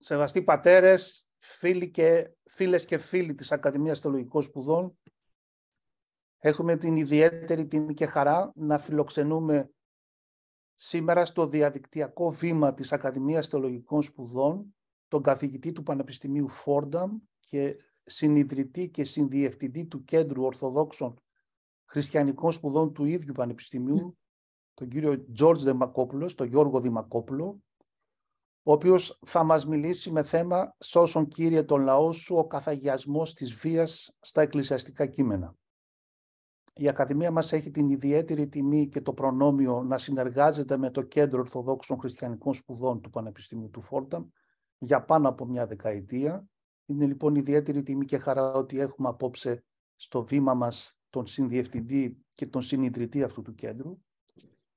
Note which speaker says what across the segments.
Speaker 1: Σεβαστοί πατέρες, φίλες και φίλοι της Ακαδημίας Θεολογικών Σπουδών, έχουμε την ιδιαίτερη τιμή και χαρά να φιλοξενούμε σήμερα στο διαδικτυακό βήμα της Ακαδημίας Θεολογικών Σπουδών τον καθηγητή του Πανεπιστημίου Fordham και συνιδρυτή και συνδιευθυντή του Κέντρου Ορθοδόξων Χριστιανικών Σπουδών του ίδιου Πανεπιστημίου, τον κύριο George Demacopoulos, τον Γιώργο Δημακόπουλο, ο οποίος θα μας μιλήσει με θέμα «Soson, Κύριε, τον λαό σου, ο καθαγιασμός της βίας στα εκκλησιαστικά κείμενα». Η Ακαδημία μας έχει την ιδιαίτερη τιμή και το προνόμιο να συνεργάζεται με το Κέντρο Ορθοδόξων Χριστιανικών Σπουδών του Πανεπιστημίου του Fordham για πάνω από μια δεκαετία. Είναι λοιπόν ιδιαίτερη τιμή και χαρά ότι έχουμε απόψε στο βήμα μας τον συνδιευθυντή και τον συνιδρυτή αυτού του κέντρου.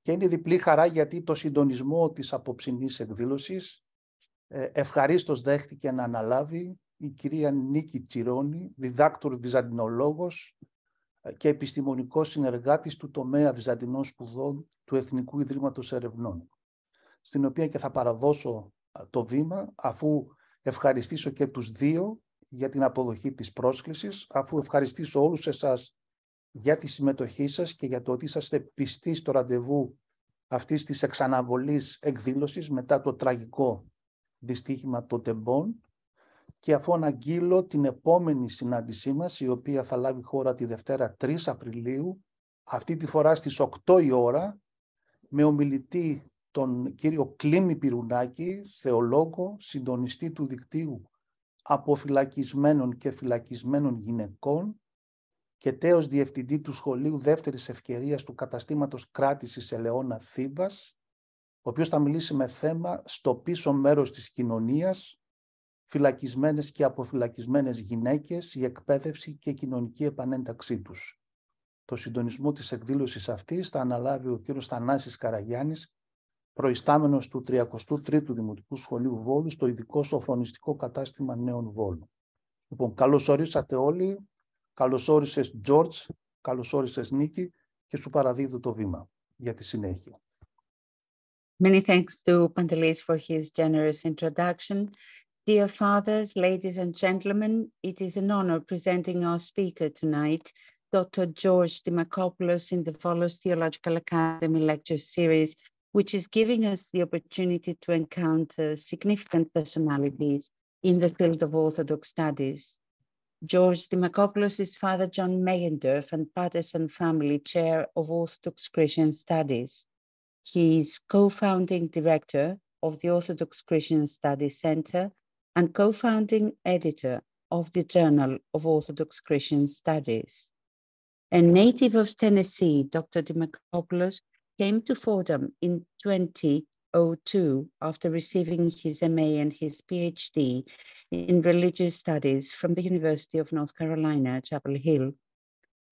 Speaker 1: Και είναι διπλή χαρά γιατί το συντονισμό της απόψινής εκδήλωσης ευχαρίστως δέχτηκε να αναλάβει η κυρία Νίκη Tsironis, διδάκτορ Βυζαντινολόγος και επιστημονικός συνεργάτης του τομέα Βυζαντινών Σπουδών του Εθνικού Ιδρύματος Ερευνών, στην οποία και θα παραδώσω το βήμα, αφού ευχαριστήσω και τους δύο για την αποδοχή της πρόσκλησης, αφού ευχαριστήσω όλους εσάς για τη συμμετοχή σας και για το ότι είσαστε πιστοί στο ραντεβού αυτής της εξαναβολής εκδήλωσης μετά το τραγικό δυστύχημα των τεμπών, και αφού αναγγείλω την επόμενη συνάντησή μας, η οποία θα λάβει χώρα τη Δευτέρα 3 Απριλίου, αυτή τη φορά στις 8 η ώρα, με ομιλητή τον κύριο Κλήμη Πυρουνάκη, θεολόγο, συντονιστή του δικτύου αποφυλακισμένων και φυλακισμένων γυναικών και τέος διευθυντή του Σχολείου Δεύτερης Ευκαιρίας του Καταστήματος Κράτησης Ελαιώνα Θήβας, ο οποίος θα μιλήσει με θέμα «Στο πίσω μέρος της κοινωνίας, φυλακισμένες και αποφυλακισμένες γυναίκες, η εκπαίδευση και η κοινωνική επανένταξή τους». Το συντονισμό της εκδήλωσης αυτής θα αναλάβει ο κύριος Θανάσης Καραγιάννης, προϊστάμενος του 33ου Δημοτικού Σχολείου Βόλου στο ειδικό σοφρονιστικό κατάστημα Νέων Βόλου. Λοιπόν, καλώς ορίσατε όλοι. Καλώς όρισες George, καλώς όρισες Νίκη, και σου παραδίδω το βήμα για τη συνέχεια.
Speaker 2: Many thanks to Pantelis for his generous introduction. Dear fathers, ladies and gentlemen, it is an honor presenting our speaker tonight, Dr. George Demacopoulos, in the Volos Theological Academy lecture series, which is giving us the opportunity to encounter significant personalities in the field of Orthodox studies. George Demacopoulos is Father John Megendorf and Patterson Family Chair of Orthodox Christian Studies. He is co-founding director of the Orthodox Christian Studies Center and co-founding editor of the Journal of Orthodox Christian Studies. A native of Tennessee, Dr. Demacopoulos came to Fordham in 2002 after receiving his MA and his PhD in religious studies from the University of North Carolina, Chapel Hill.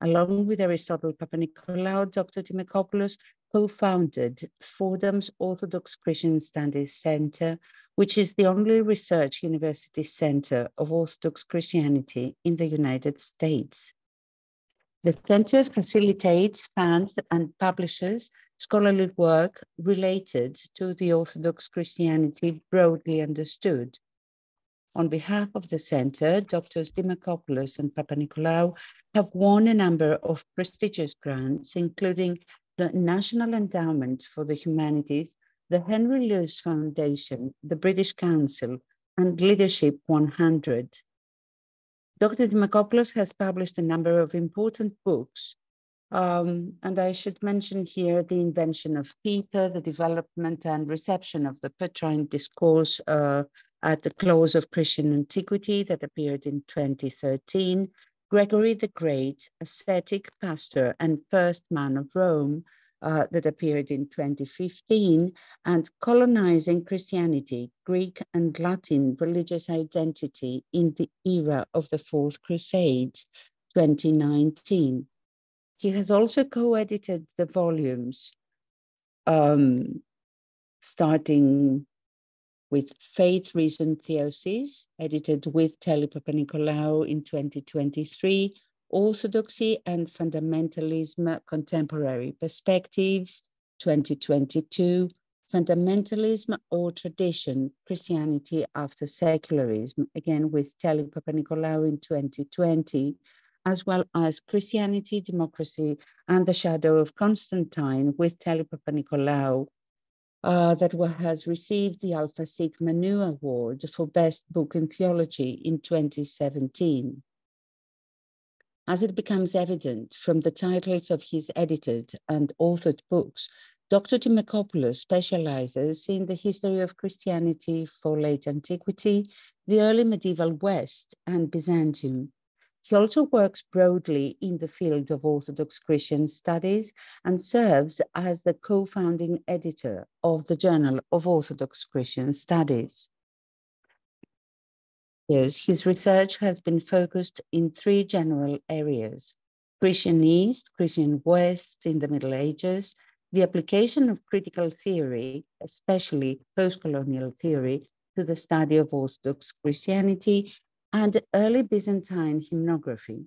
Speaker 2: Along with Aristotle Papanikolaou, Dr. Demacopoulos co-founded Fordham's Orthodox Christian Studies Center, which is the only research university center of Orthodox Christianity in the United States. The center facilitates, funds, and publishes scholarly work related to the Orthodox Christianity broadly understood. On behalf of the center, Drs. Demacopoulos and Papanikolaou have won a number of prestigious grants, including the National Endowment for the Humanities, the Henry Lewis Foundation, the British Council, and Leadership 100. Dr. Demacopoulos has published a number of important books, and I should mention here The Invention of Peter, the development and reception of the Petrine Discourse at the Close of Christian Antiquity that appeared in 2013, Gregory the Great, ascetic, pastor, and first man of Rome that appeared in 2015, and Colonizing Christianity, Greek and Latin Religious Identity in the Era of the Fourth Crusade, 2019. He has also co-edited the volumes starting with Faith, Reason, Theosis, edited with Telly Papanikolaou in 2023, Orthodoxy and Fundamentalism, Contemporary Perspectives, 2022, fundamentalism or tradition, Christianity after secularism, again with Telly Papanikolaou in 2020, as well as Christianity, Democracy, and the Shadow of Constantine with Telly Papanikolaou, that has received the Alpha Sigma Nu Award for Best Book in Theology in 2017. As it becomes evident from the titles of his edited and authored books, Dr. Demacopoulos specializes in the history of Christianity for late antiquity, the early medieval West, and Byzantium. He also works broadly in the field of Orthodox Christian studies and serves as the co-founding editor of the Journal of Orthodox Christian Studies. His research has been focused in three general areas: Christian East, Christian West in the Middle Ages, the application of critical theory, especially post-colonial theory, to the study of Orthodox Christianity, and early Byzantine hymnography.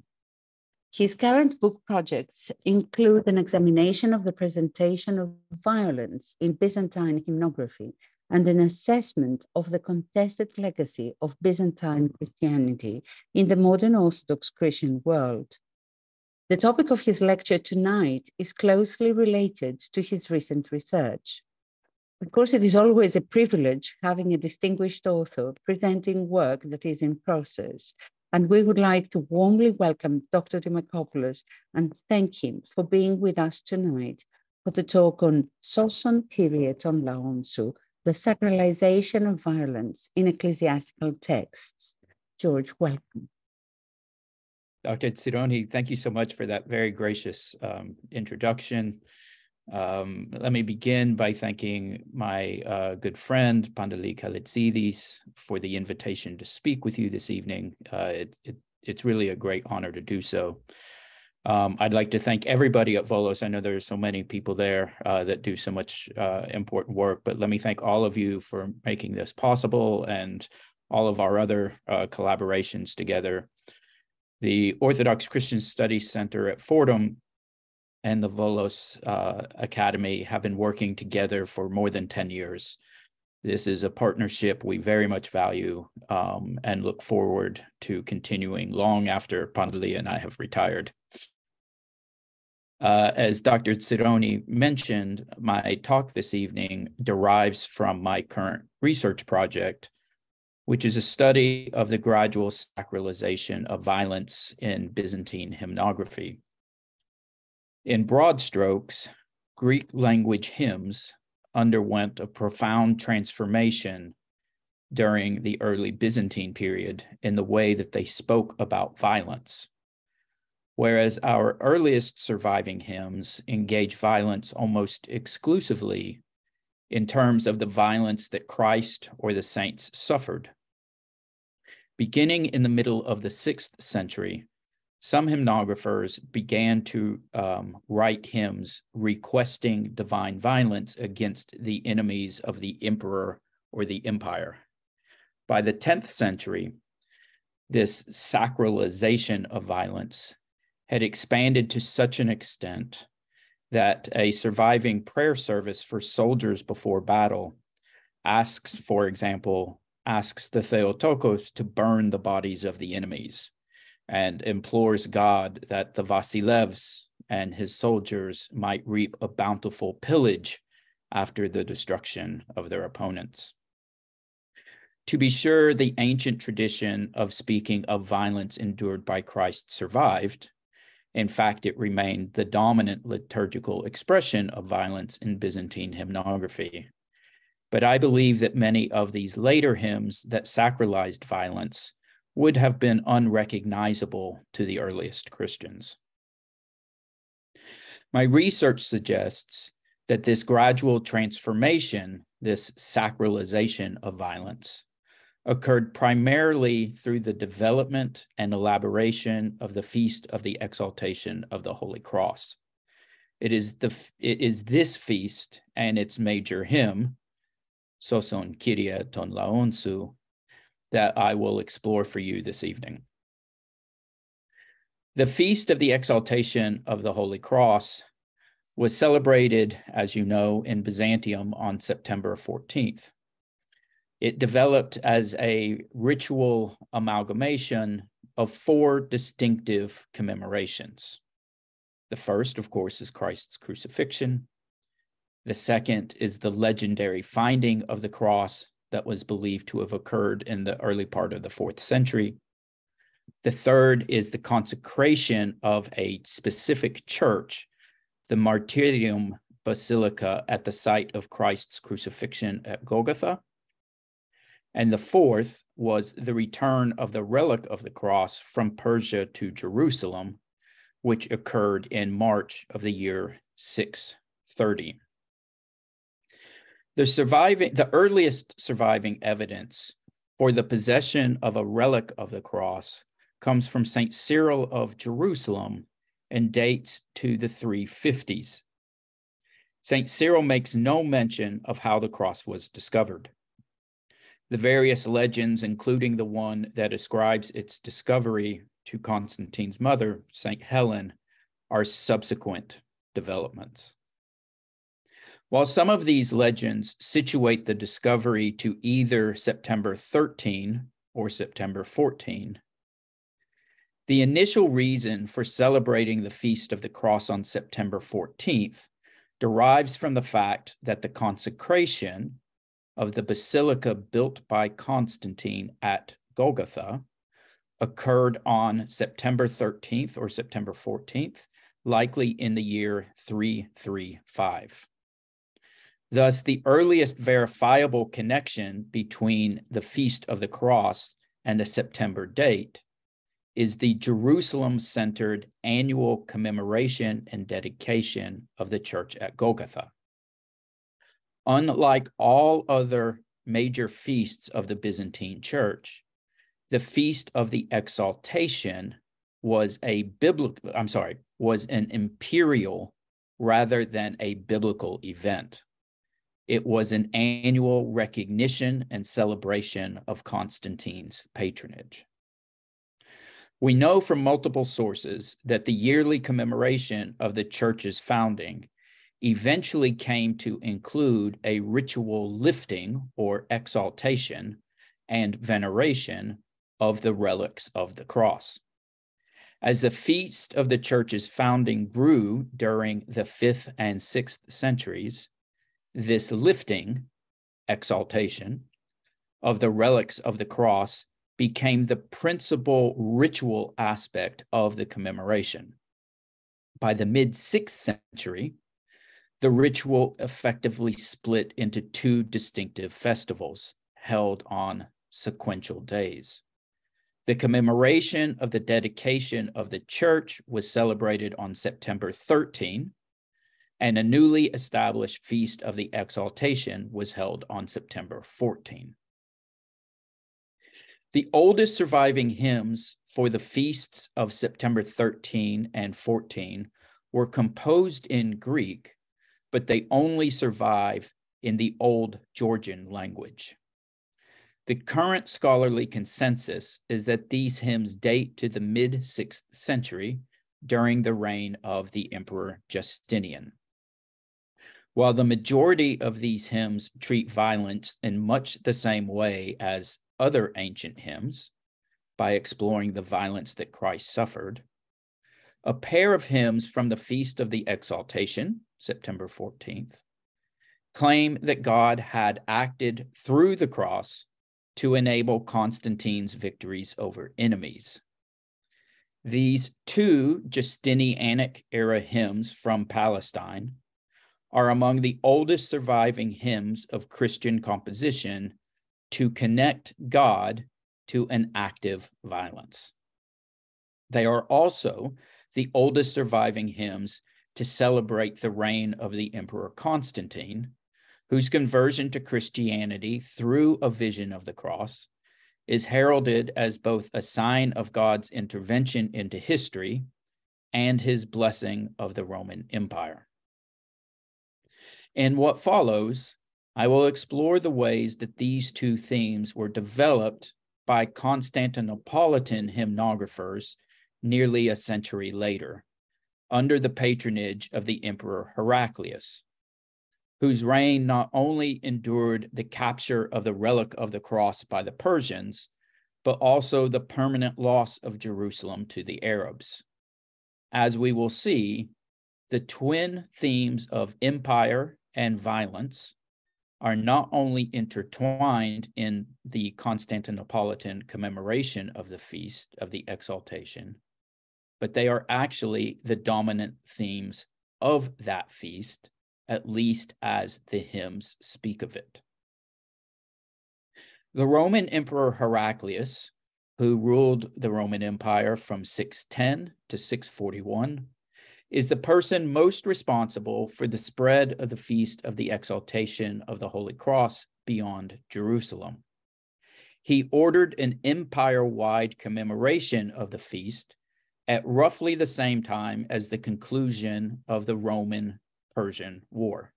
Speaker 2: His current book projects include an examination of the presentation of violence in Byzantine hymnography and an assessment of the contested legacy of Byzantine Christianity in the modern Orthodox Christian world. The topic of his lecture tonight is closely related to his recent research. Of course, it is always a privilege having a distinguished author presenting work that is in process, and we would like to warmly welcome Dr. Demacopoulos and thank him for being with us tonight for the talk on Soson period on laon, the sacralization of violence in ecclesiastical texts. George, welcome.
Speaker 3: Dr. Tsironis, thank you so much for that very gracious introduction. Let me begin by thanking my good friend, Pandeli Kalitsidis, for the invitation to speak with you this evening. It's really a great honor to do so. I'd like to thank everybody at Volos. I know there's so many people there that do so much important work, but let me thank all of you for making this possible and all of our other collaborations together. The Orthodox Christian Studies Center at Fordham and the Volos Academy have been working together for more than 10 years. This is a partnership we very much value and look forward to continuing long after Pandeli and I have retired. As Dr. Tsironis mentioned, my talk this evening derives from my current research project, which is a study of the gradual sacralization of violence in Byzantine hymnography. In broad strokes, Greek language hymns underwent a profound transformation during the early Byzantine period in the way that they spoke about violence. Whereas our earliest surviving hymns engage violence almost exclusively in terms of the violence that Christ or the saints suffered. Beginning in the middle of the 6th century, some hymnographers began to write hymns requesting divine violence against the enemies of the emperor or the empire. By the 10th century, this sacralization of violence had expanded to such an extent that a surviving prayer service for soldiers before battle asks, for example, the Theotokos to burn the bodies of the enemies and implores God that the Vasilevs and his soldiers might reap a bountiful pillage after the destruction of their opponents. To be sure, the ancient tradition of speaking of violence endured by Christ survived. In fact, it remained the dominant liturgical expression of violence in Byzantine hymnography. But I believe that many of these later hymns that sacralized violence would have been unrecognizable to the earliest Christians. My research suggests that this gradual transformation, this sacralization of violence, occurred primarily through the development and elaboration of the Feast of the Exaltation of the Holy Cross. It is this feast and its major hymn, Soson Kyrie ton laon, that I will explore for you this evening. The Feast of the Exaltation of the Holy Cross was celebrated, as you know, in Byzantium on September 14th. It developed as a ritual amalgamation of 4 distinctive commemorations. The first, of course, is Christ's crucifixion. The second is the legendary finding of the cross that was believed to have occurred in the early part of the 4th century. The third is the consecration of a specific church, the Martyrium Basilica at the site of Christ's crucifixion at Golgotha. And the fourth was the return of the relic of the cross from Persia to Jerusalem, which occurred in March of the year 630. The earliest surviving evidence for the possession of a relic of the cross comes from St. Cyril of Jerusalem and dates to the 350s. St. Cyril makes no mention of how the cross was discovered. The various legends, including the one that ascribes its discovery to Constantine's mother, St. Helen, are subsequent developments. While some of these legends situate the discovery to either September 13 or September 14, the initial reason for celebrating the Feast of the Cross on September 14th derives from the fact that the consecration of the basilica built by Constantine at Golgotha occurred on September 13th or September 14th, likely in the year 335. Thus, the earliest verifiable connection between the Feast of the Cross and a September date is the Jerusalem-centered annual commemoration and dedication of the church at Golgotha. Unlike all other major feasts of the Byzantine Church, the Feast of the Exaltation was an imperial rather than a biblical event. It was an annual recognition and celebration of Constantine's patronage. We know from multiple sources that the yearly commemoration of the church's founding eventually came to include a ritual lifting or exaltation and veneration of the relics of the cross. As the feast of the church's founding grew during the 5th and 6th centuries, this lifting, exaltation, of the relics of the cross became the principal ritual aspect of the commemoration. By the mid-6th century, the ritual effectively split into 2 distinctive festivals held on sequential days. The commemoration of the dedication of the church was celebrated on September 13, and a newly established Feast of the Exaltation was held on September 14. The oldest surviving hymns for the feasts of September 13 and 14 were composed in Greek, but they only survive in the Old Georgian language. The current scholarly consensus is that these hymns date to the mid-6th century during the reign of the Emperor Justinian. While the majority of these hymns treat violence in much the same way as other ancient hymns, by exploring the violence that Christ suffered, a pair of hymns from the Feast of the Exaltation, September 14th, claim that God had acted through the cross to enable Constantine's victories over enemies. These 2 Justinianic era hymns from Palestine are among the oldest surviving hymns of Christian composition to connect God to an active violence. They are also the oldest surviving hymns to celebrate the reign of the Emperor Constantine, whose conversion to Christianity through a vision of the cross is heralded as both a sign of God's intervention into history and his blessing of the Roman Empire. In what follows, I will explore the ways that these 2 themes were developed by Constantinopolitan hymnographers nearly a century later, under the patronage of the Emperor Heraclius, whose reign not only endured the capture of the relic of the cross by the Persians, but also the permanent loss of Jerusalem to the Arabs. As we will see, the twin themes of empire and violence are not only intertwined in the Constantinopolitan commemoration of the Feast of the Exaltation, but they are actually the dominant themes of that feast, at least as the hymns speak of it. The Roman Emperor Heraclius, who ruled the Roman Empire from 610 to 641, is the person most responsible for the spread of the Feast of the Exaltation of the Holy Cross beyond Jerusalem. He ordered an empire-wide commemoration of the feast at roughly the same time as the conclusion of the Roman-Persian War.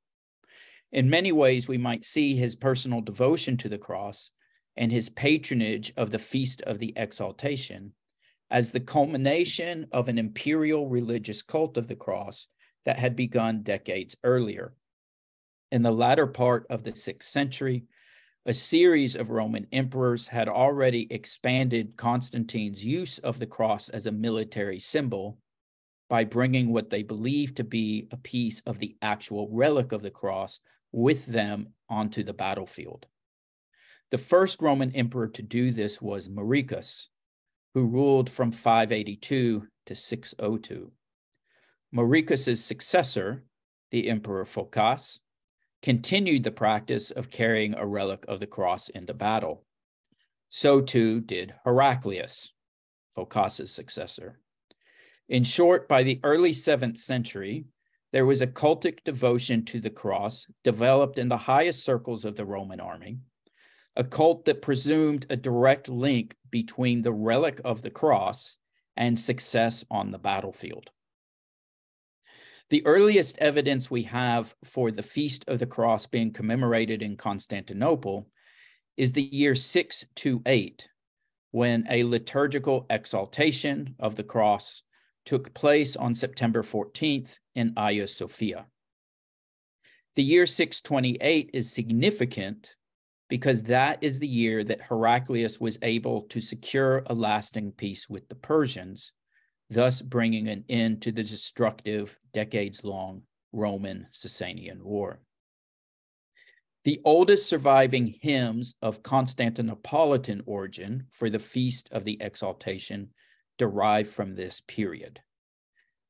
Speaker 3: In many ways, we might see his personal devotion to the cross and his patronage of the Feast of the Exaltation as the culmination of an imperial religious cult of the cross that had begun decades earlier. In the latter part of the 6th century, a series of Roman emperors had already expanded Constantine's use of the cross as a military symbol by bringing what they believed to be a piece of the actual relic of the cross with them onto the battlefield. The first Roman emperor to do this was Mauricus, who ruled from 582 to 602. Mauricus's successor, the Emperor Phocas, continued the practice of carrying a relic of the cross into battle. So too did Heraclius, Phocas's successor. In short, by the early 7th century, there was a cultic devotion to the cross developed in the highest circles of the Roman army, a cult that presumed a direct link between the relic of the cross and success on the battlefield. The earliest evidence we have for the Feast of the Cross being commemorated in Constantinople is the year 628, when a liturgical exaltation of the cross took place on September 14th in Hagia Sophia. The year 628 is significant because that is the year that Heraclius was able to secure a lasting peace with the Persians, thus bringing an end to the destructive, decades-long Roman Sasanian War. The oldest surviving hymns of Constantinopolitan origin for the Feast of the Exaltation derive from this period.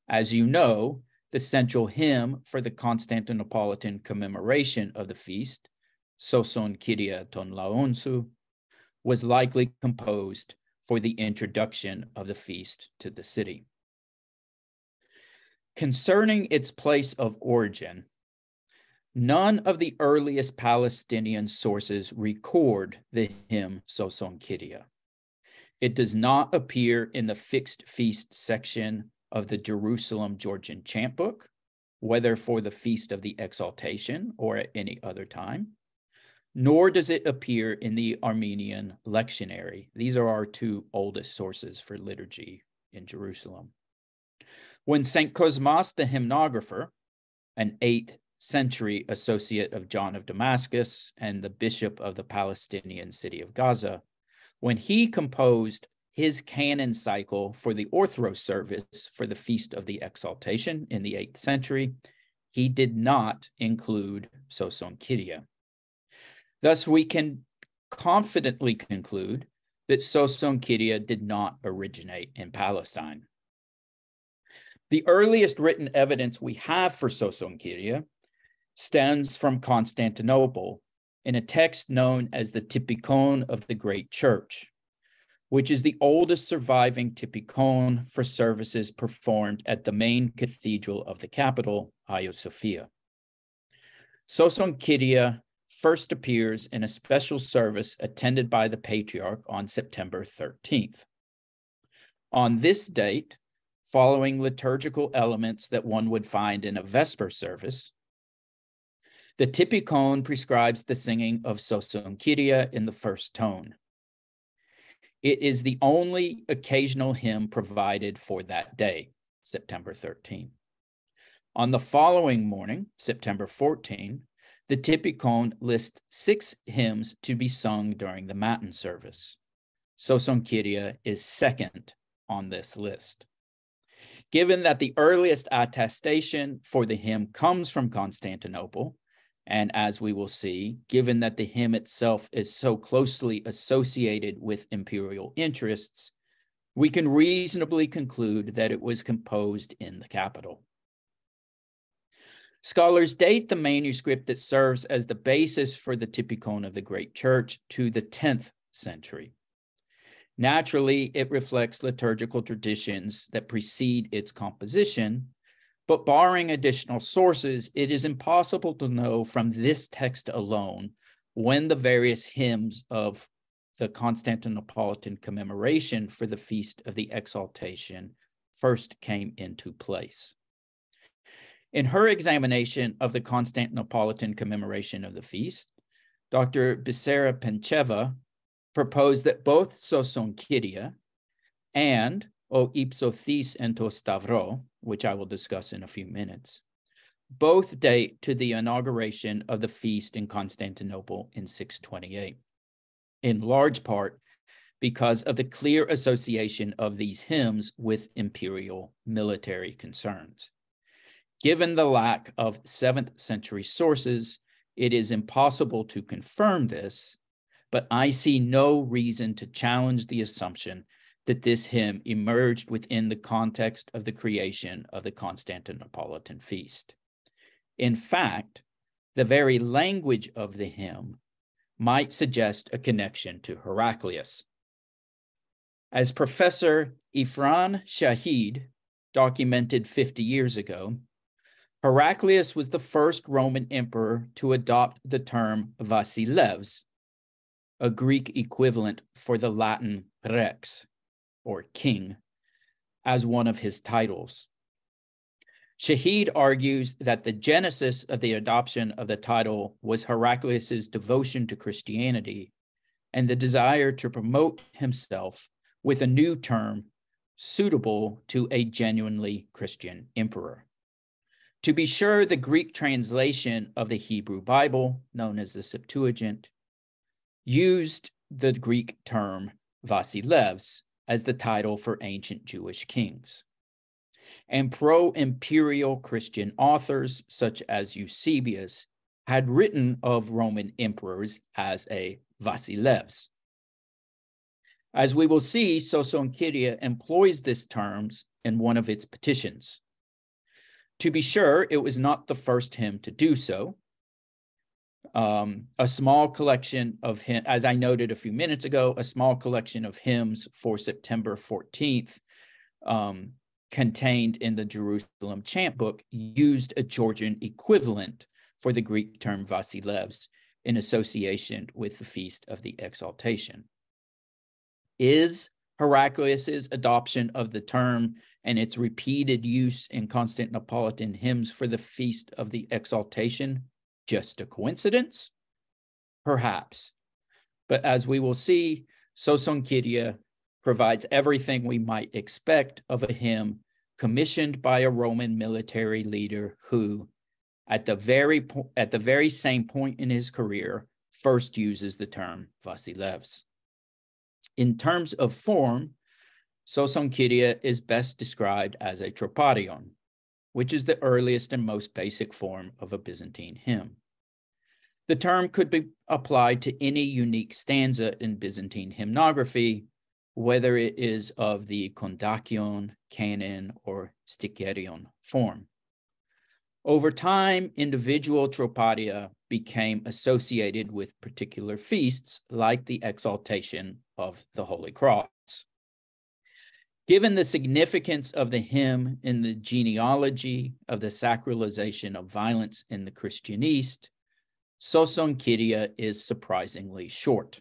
Speaker 3: As you know, the central hymn for the Constantinopolitan commemoration of the feast, Soson Kyrie ton laon, was likely composed for the introduction of the feast to the city. Concerning its place of origin, none of the earliest Palestinian sources record the hymn Soson Kyrie. It does not appear in the fixed feast section of the Jerusalem Georgian chant book, whether for the Feast of the Exaltation or at any other time, nor does it appear in the Armenian lectionary. These are our two oldest sources for liturgy in Jerusalem. When St. Cosmas the hymnographer, an 8th century associate of John of Damascus and the bishop of the Palestinian city of Gaza, when he composed his canon cycle for the Orthros service for the Feast of the Exaltation in the 8th century, he did not include Soson Kyrie. Thus, we can confidently conclude that Soson Kyrie did not originate in Palestine. The earliest written evidence we have for Soson Kyrie stems from Constantinople in a text known as the Typikon of the Great Church, which is the oldest surviving Typikon for services performed at the main cathedral of the capital, Hagia Sophia. Soson Kyrie first appears in a special service attended by the Patriarch on September 13th. On this date, following liturgical elements that one would find in a Vesper service, the Typikon prescribes the singing of Soson Kyrie in the first tone. It is the only occasional hymn provided for that day, September 13. On the following morning, September 14, the Typikon lists 6 hymns to be sung during the Matin service. Soson Kyrie is second on this list. Given that the earliest attestation for the hymn comes from Constantinople, and as we will see, given that the hymn itself is so closely associated with imperial interests, we can reasonably conclude that it was composed in the capital. Scholars date the manuscript that serves as the basis for the Typikon of the Great Church to the 10th century. Naturally, it reflects liturgical traditions that precede its composition, but barring additional sources, it is impossible to know from this text alone when the various hymns of the Constantinopolitan commemoration for the Feast of the Exaltation first came into place. In her examination of the Constantinopolitan commemoration of the feast, Dr. Bisera Pencheva proposed that both Soson Kyrie and O ipso thys en to stavro, which I will discuss in a few minutes, both date to the inauguration of the feast in Constantinople in 628, in large part because of the clear association of these hymns with imperial military concerns. Given the lack of 7th century sources, it is impossible to confirm this, but I see no reason to challenge the assumption that this hymn emerged within the context of the creation of the Constantinopolitan feast. In fact, the very language of the hymn might suggest a connection to Heraclius. As Professor Ifran Shahid documented 50 years ago, Heraclius was the first Roman emperor to adopt the term Vasilevs, a Greek equivalent for the Latin rex, or king, as one of his titles. Shahid argues that the genesis of the adoption of the title was Heraclius's devotion to Christianity and the desire to promote himself with a new term suitable to a genuinely Christian emperor. To be sure, the Greek translation of the Hebrew Bible, known as the Septuagint, used the Greek term Vasilevs as the title for ancient Jewish kings. And pro-imperial Christian authors, such as Eusebius, had written of Roman emperors as a Vasilevs. As we will see, Soson Kyrie employs this term in one of its petitions. To be sure, it was not the first hymn to do so. A small collection of hymns, as I noted a few minutes ago, a small collection of hymns for September 14th contained in the Jerusalem chant book used a Georgian equivalent for the Greek term Vasilevs in association with the Feast of the Exaltation. Is Heraclius's adoption of the term and its repeated use in Constantinopolitan hymns for the Feast of the Exaltation just a coincidence? Perhaps. But as we will see, Soson Kyrie provides everything we might expect of a hymn commissioned by a Roman military leader who, at the very same point in his career, first uses the term Vasilevs. In terms of form, Soson Kyrie is best described as a troparion, which is the earliest and most basic form of a Byzantine hymn. The term could be applied to any unique stanza in Byzantine hymnography, whether it is of the kondakion, canon, or sticherion form. Over time, individual troparia became associated with particular feasts, like the exaltation of the Holy Cross. Given the significance of the hymn in the genealogy of the sacralization of violence in the Christian East, Soson Kyrie is surprisingly short.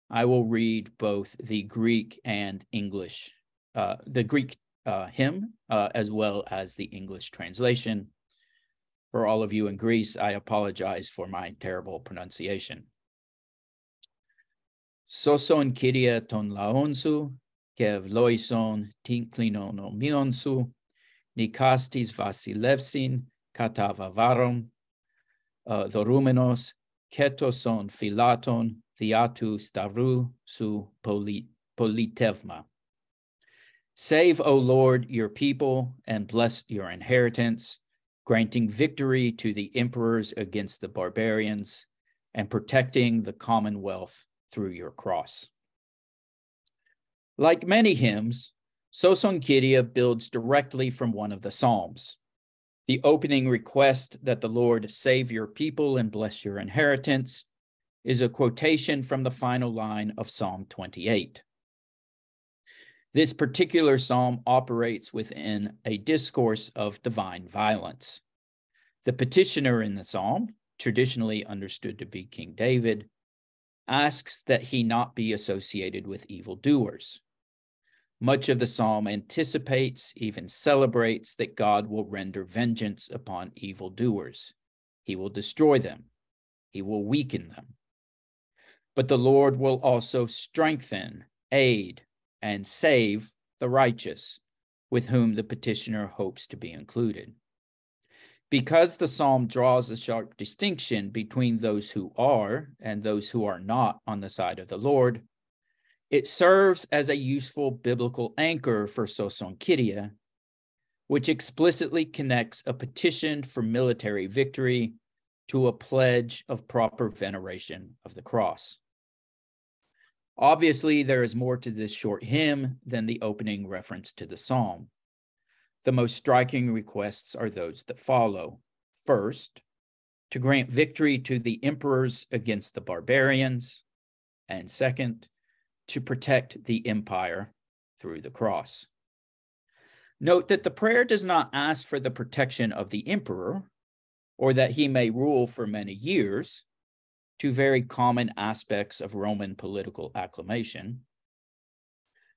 Speaker 3: I will read both the Greek and English, the Greek hymn, as well as the English translation. For all of you in Greece, I apologize for my terrible pronunciation. Soson Kyrie ton laonsu, kev loison tinklinon omionsu, nikastis vasilevsin katavavaron, dorumenos ketoson philaton theatu stavru su politevma. Save, O Lord, your people and bless your inheritance, granting victory to the emperors against the barbarians and protecting the commonwealth through your cross. Like many hymns, Soson Kyrie builds directly from one of the Psalms. The opening request that the Lord save your people and bless your inheritance is a quotation from the final line of Psalm 28. This particular psalm operates within a discourse of divine violence. The petitioner in the psalm, traditionally understood to be King David, asks that he not be associated with evildoers. Much of the psalm anticipates, even celebrates, that God will render vengeance upon evildoers. He will destroy them. He will weaken them. But the Lord will also strengthen, aid, and save the righteous, with whom the petitioner hopes to be included. Because the psalm draws a sharp distinction between those who are and those who are not on the side of the Lord, it serves as a useful biblical anchor for Soson Kyrie, which explicitly connects a petition for military victory to a pledge of proper veneration of the cross. Obviously, there is more to this short hymn than the opening reference to the psalm. The most striking requests are those that follow. First, to grant victory to the emperors against the barbarians, and second, to protect the empire through the cross. Note that the prayer does not ask for the protection of the emperor or that he may rule for many years, two very common aspects of Roman political acclamation.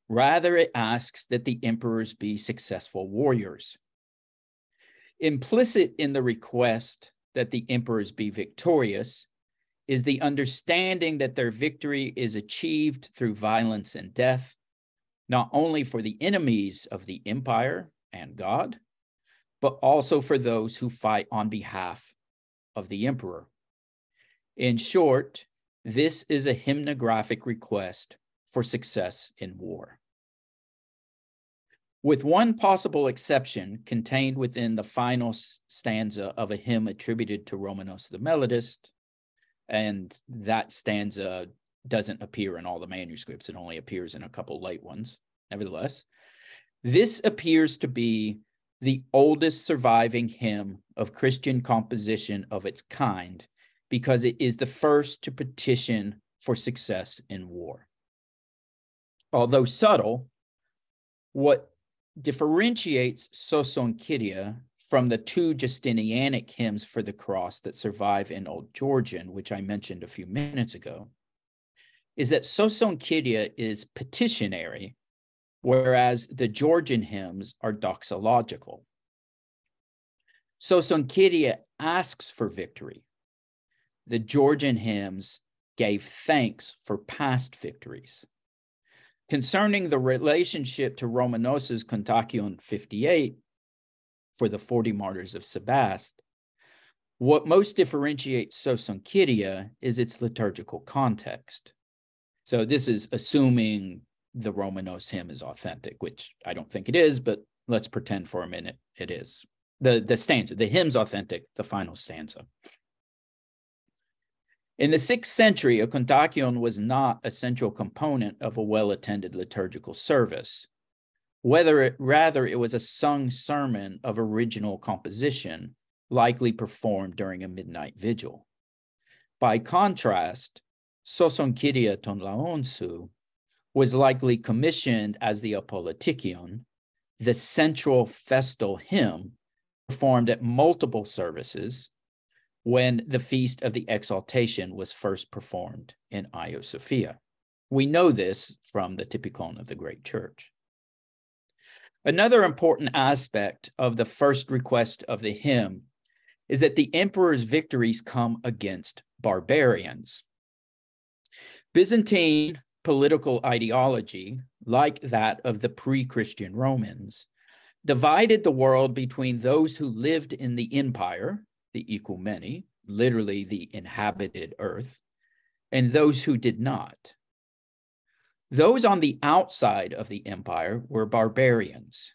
Speaker 3: Rather, it asks that the emperors be successful warriors. Implicit in the request that the emperors be victorious is the understanding that their victory is achieved through violence and death, not only for the enemies of the empire and God, but also for those who fight on behalf of the emperor. In short, this is a hymnographic request for success in war. With one possible exception contained within the final stanza of a hymn attributed to Romanos the Melodist, and that stanza doesn't appear in all the manuscripts. It only appears in a couple late ones. Nevertheless, this appears to be the oldest surviving hymn of Christian composition of its kind, because it is the first to petition for success in war. Although subtle, what differentiates Soson Kyrie from the two Justinianic hymns for the cross that survive in Old Georgian, which I mentioned a few minutes ago, is that Soson Kyrie is petitionary, whereas the Georgian hymns are doxological. Soson Kyrie asks for victory. The Georgian hymns gave thanks for past victories. Concerning the relationship to Romanos's Kontakion 58 for the 40 martyrs of Sebast, what most differentiates Soson Kyrie is its liturgical context. So this is assuming the Romanos hymn is authentic, which I don't think it is, but let's pretend for a minute it is. The stanza, the hymn's authentic, the final stanza. In the 6th century, a kontakion was not a central component of a well-attended liturgical service. Rather, it was a sung sermon of original composition, likely performed during a midnight vigil. By contrast, Soson Kyrie ton laon su was likely commissioned as the apolitikion, the central festal hymn performed at multiple services, when the Feast of the Exaltation was first performed in Hagia Sophia. We know this from the Typikon of the Great Church. Another important aspect of the first request of the hymn is that the emperor's victories come against barbarians. Byzantine political ideology, like that of the pre-Christian Romans, divided the world between those who lived in the empire, the oikoumeni, literally the inhabited earth, and those who did not. Those on the outside of the empire were barbarians.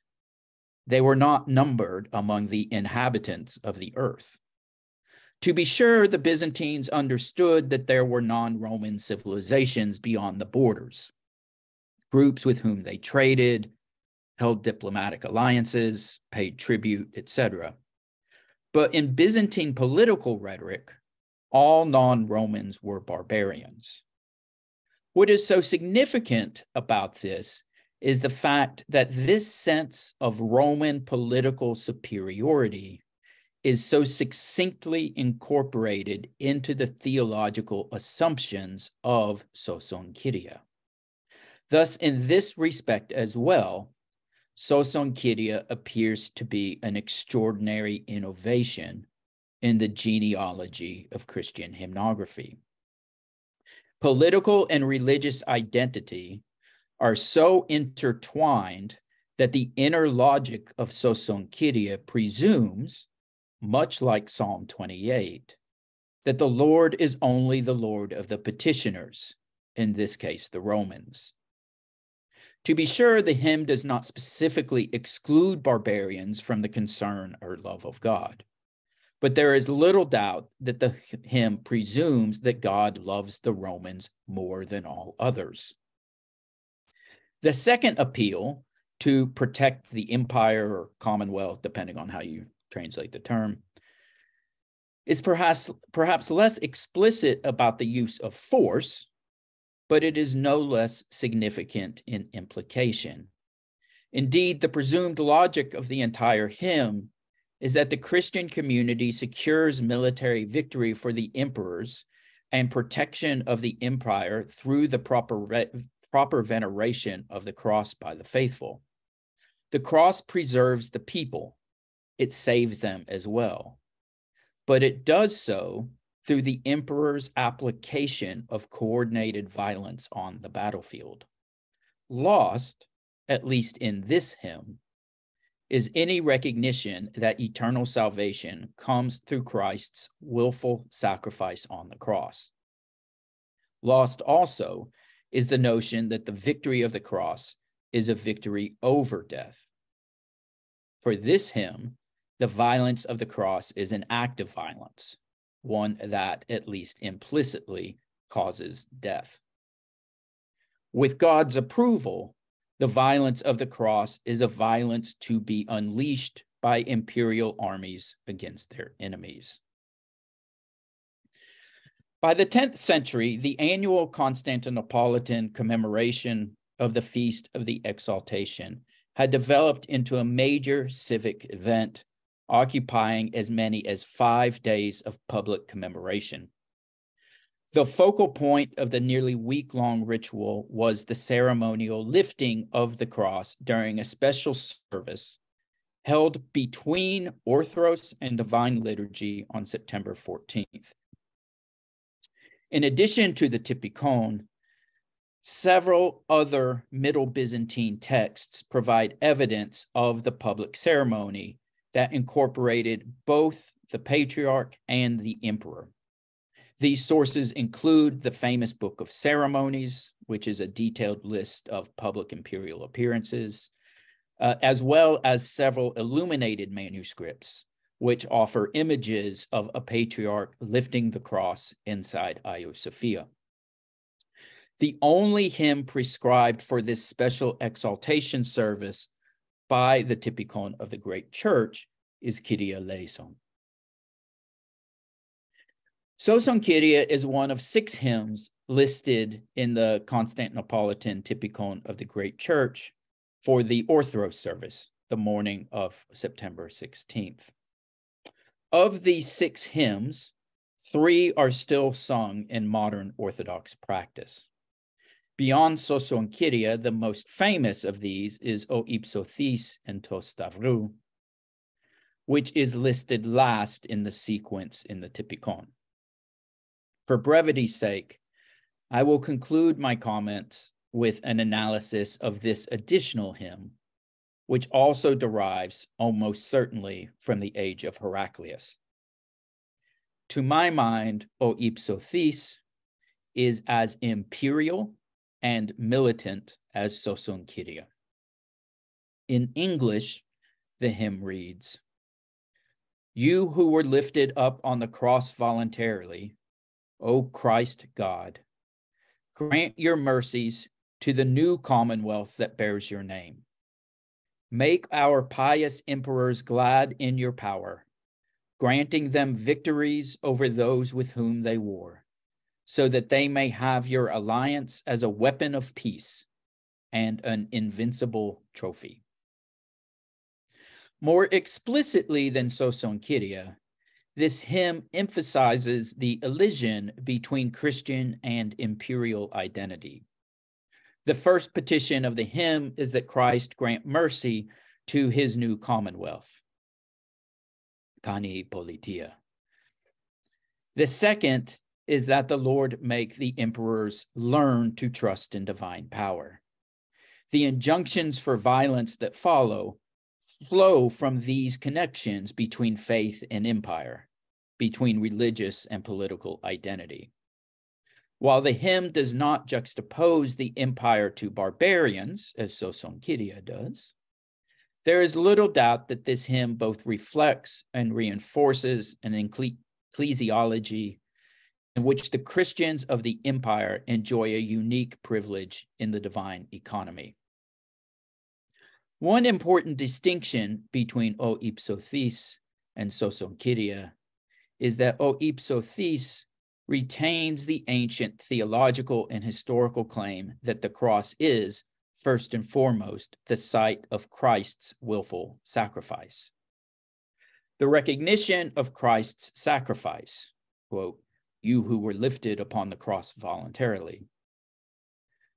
Speaker 3: They were not numbered among the inhabitants of the earth. To be sure, the Byzantines understood that there were non-Roman civilizations beyond the borders, groups with whom they traded, held diplomatic alliances, paid tribute, etc. But in Byzantine political rhetoric, all non-Romans were barbarians. What is so significant about this is the fact that this sense of Roman political superiority is so succinctly incorporated into the theological assumptions of Soson Kyria. Thus, in this respect as well, Soson Kyria appears to be an extraordinary innovation in the genealogy of Christian hymnography. Political and religious identity are so intertwined that the inner logic of Soson Kyria presumes, much like Psalm 28, that the Lord is only the Lord of the petitioners, in this case, the Romans. To be sure, the hymn does not specifically exclude barbarians from the concern or love of God, but there is little doubt that the hymn presumes that God loves the Romans more than all others. The second appeal to protect the empire or commonwealth, depending on how you translate the term, is perhaps less explicit about the use of force, but it is no less significant in implication. Indeed, the presumed logic of the entire hymn is that the Christian community secures military victory for the emperors and protection of the empire through the proper veneration of the cross by the faithful. The cross preserves the people. It saves them as well. But it does so through the emperor's application of coordinated violence on the battlefield. Lost, at least in this hymn, is any recognition that eternal salvation comes through Christ's willful sacrifice on the cross. Lost also is the notion that the victory of the cross is a victory over death. For this hymn, the violence of the cross is an act of violence, one that, at least implicitly, causes death. With God's approval, the violence of the cross is a violence to be unleashed by imperial armies against their enemies. By the 10th century, the annual Constantinopolitan commemoration of the Feast of the Exaltation had developed into a major civic event, occupying as many as 5 days of public commemoration. The focal point of the nearly week-long ritual was the ceremonial lifting of the cross during a special service held between Orthodox and Divine Liturgy on September 14th. In addition to the Typikon, several other Middle Byzantine texts provide evidence of the public ceremony that incorporated both the patriarch and the emperor. These sources include the famous Book of Ceremonies, which is a detailed list of public imperial appearances, as well as several illuminated manuscripts, which offer images of a patriarch lifting the cross inside Hagia Sophia. The only hymn prescribed for this special exaltation service by the Typikon of the Great Church is Kyrie eleison. Soson Kyria is one of 6 hymns listed in the Constantinopolitan Typikon of the Great Church for the Orthros service, the morning of September 16th. Of these 6 hymns, 3 are still sung in modern Orthodox practice. Beyond Soson Kyria, the most famous of these is O Ipsothis and To Stavrou, which is listed last in the sequence in the Typikon. For brevity's sake, I will conclude my comments with an analysis of this additional hymn, which also derives almost certainly from the age of Heraclius. To my mind, O ipso thys is as imperial and militant as Soson Kyrie. In English, the hymn reads, "You who were lifted up on the cross voluntarily, O Christ God, grant your mercies to the new commonwealth that bears your name. Make our pious emperors glad in your power, granting them victories over those with whom they war, so that they may have your alliance as a weapon of peace and an invincible trophy." More explicitly than Soson Kyrie, this hymn emphasizes the elision between Christian and imperial identity. The first petition of the hymn is that Christ grant mercy to his new commonwealth, Kani Politia. The second is that the Lord make the emperors learn to trust in divine power. The injunctions for violence that follow flow from these connections between faith and empire, between religious and political identity. While the hymn does not juxtapose the empire to barbarians, as Soson Kyrie does, there is little doubt that this hymn both reflects and reinforces an ecclesiology in which the Christians of the empire enjoy a unique privilege in the divine economy. One important distinction between O ipso thys and Soson Kyrie is that O ipso thys retains the ancient theological and historical claim that the cross is, first and foremost, the site of Christ's willful sacrifice. The recognition of Christ's sacrifice, quote, "You who were lifted upon the cross voluntarily,"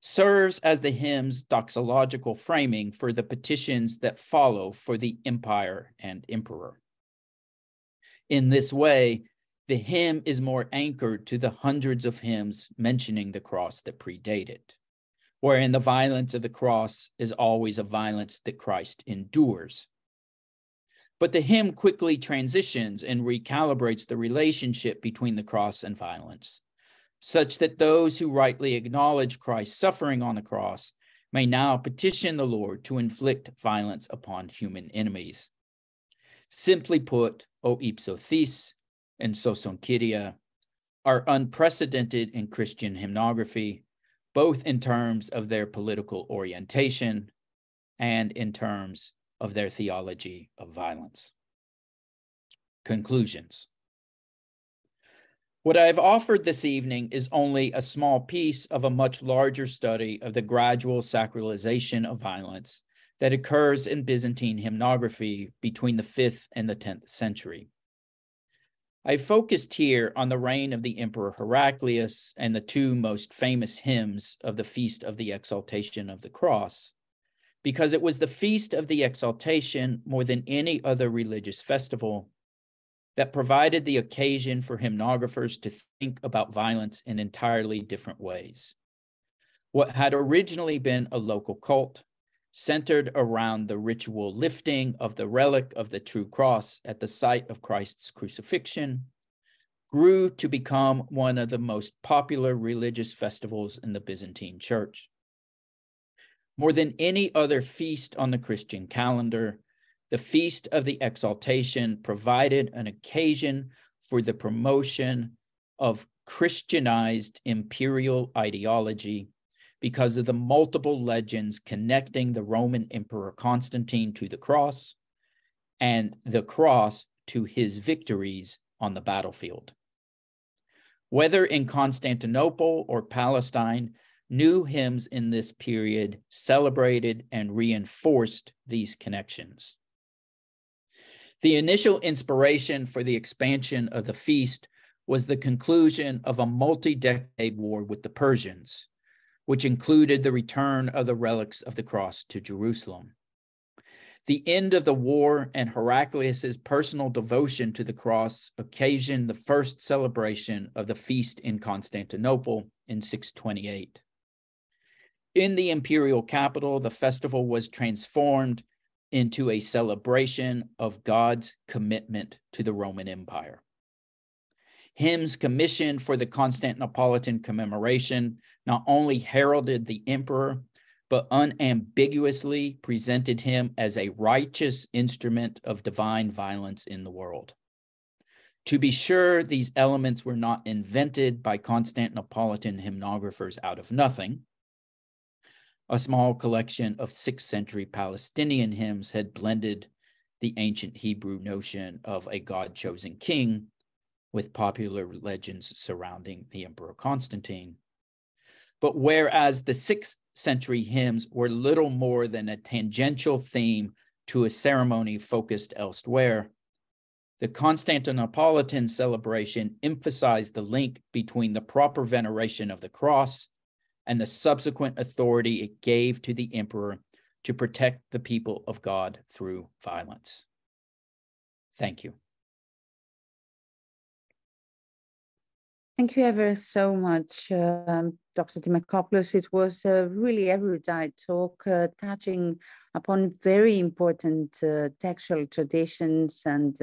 Speaker 3: serves as the hymn's doxological framing for the petitions that follow for the empire and emperor. In this way, the hymn is more anchored to the hundreds of hymns mentioning the cross that predate it, wherein the violence of the cross is always a violence that Christ endures. But the hymn quickly transitions and recalibrates the relationship between the cross and violence, such that those who rightly acknowledge Christ's suffering on the cross may now petition the Lord to inflict violence upon human enemies. Simply put, O ipso thys and Soson Kyrie are unprecedented in Christian hymnography, both in terms of their political orientation and in terms of their theology of violence. Conclusions. What I have offered this evening is only a small piece of a much larger study of the gradual sacralization of violence that occurs in Byzantine hymnography between the 5th and the 10th century. I focused here on the reign of the Emperor Heraclius and the two most famous hymns of the Feast of the Exaltation of the Cross, because it was the Feast of the Exaltation more than any other religious festival that provided the occasion for hymnographers to think about violence in entirely different ways. What had originally been a local cult, centered around the ritual lifting of the relic of the true cross at the site of Christ's crucifixion, grew to become one of the most popular religious festivals in the Byzantine Church. More than any other feast on the Christian calendar, the Feast of the Exaltation provided an occasion for the promotion of Christianized imperial ideology because of the multiple legends connecting the Roman Emperor Constantine to the cross and the cross to his victories on the battlefield. Whether in Constantinople or Palestine, new hymns in this period celebrated and reinforced these connections. The initial inspiration for the expansion of the feast was the conclusion of a multi-decade war with the Persians, which included the return of the relics of the cross to Jerusalem. The end of the war and Heraclius's personal devotion to the cross occasioned the first celebration of the feast in Constantinople in 628. In the imperial capital, the festival was transformed into a celebration of God's commitment to the Roman Empire. Hymns commissioned for the Constantinopolitan commemoration not only heralded the emperor, but unambiguously presented him as a righteous instrument of divine violence in the world. To be sure, these elements were not invented by Constantinopolitan hymnographers out of nothing. A small collection of 6th century Palestinian hymns had blended the ancient Hebrew notion of a God-chosen king with popular legends surrounding the Emperor Constantine. But whereas the 6th century hymns were little more than a tangential theme to a ceremony focused elsewhere, the Constantinopolitan celebration emphasized the link between the proper veneration of the cross and the subsequent authority it gave to the emperor to protect the people of God through violence. Thank you.
Speaker 2: Thank you ever so much, Dr. Demacopoulos. It was a really erudite talk, touching upon very important textual traditions and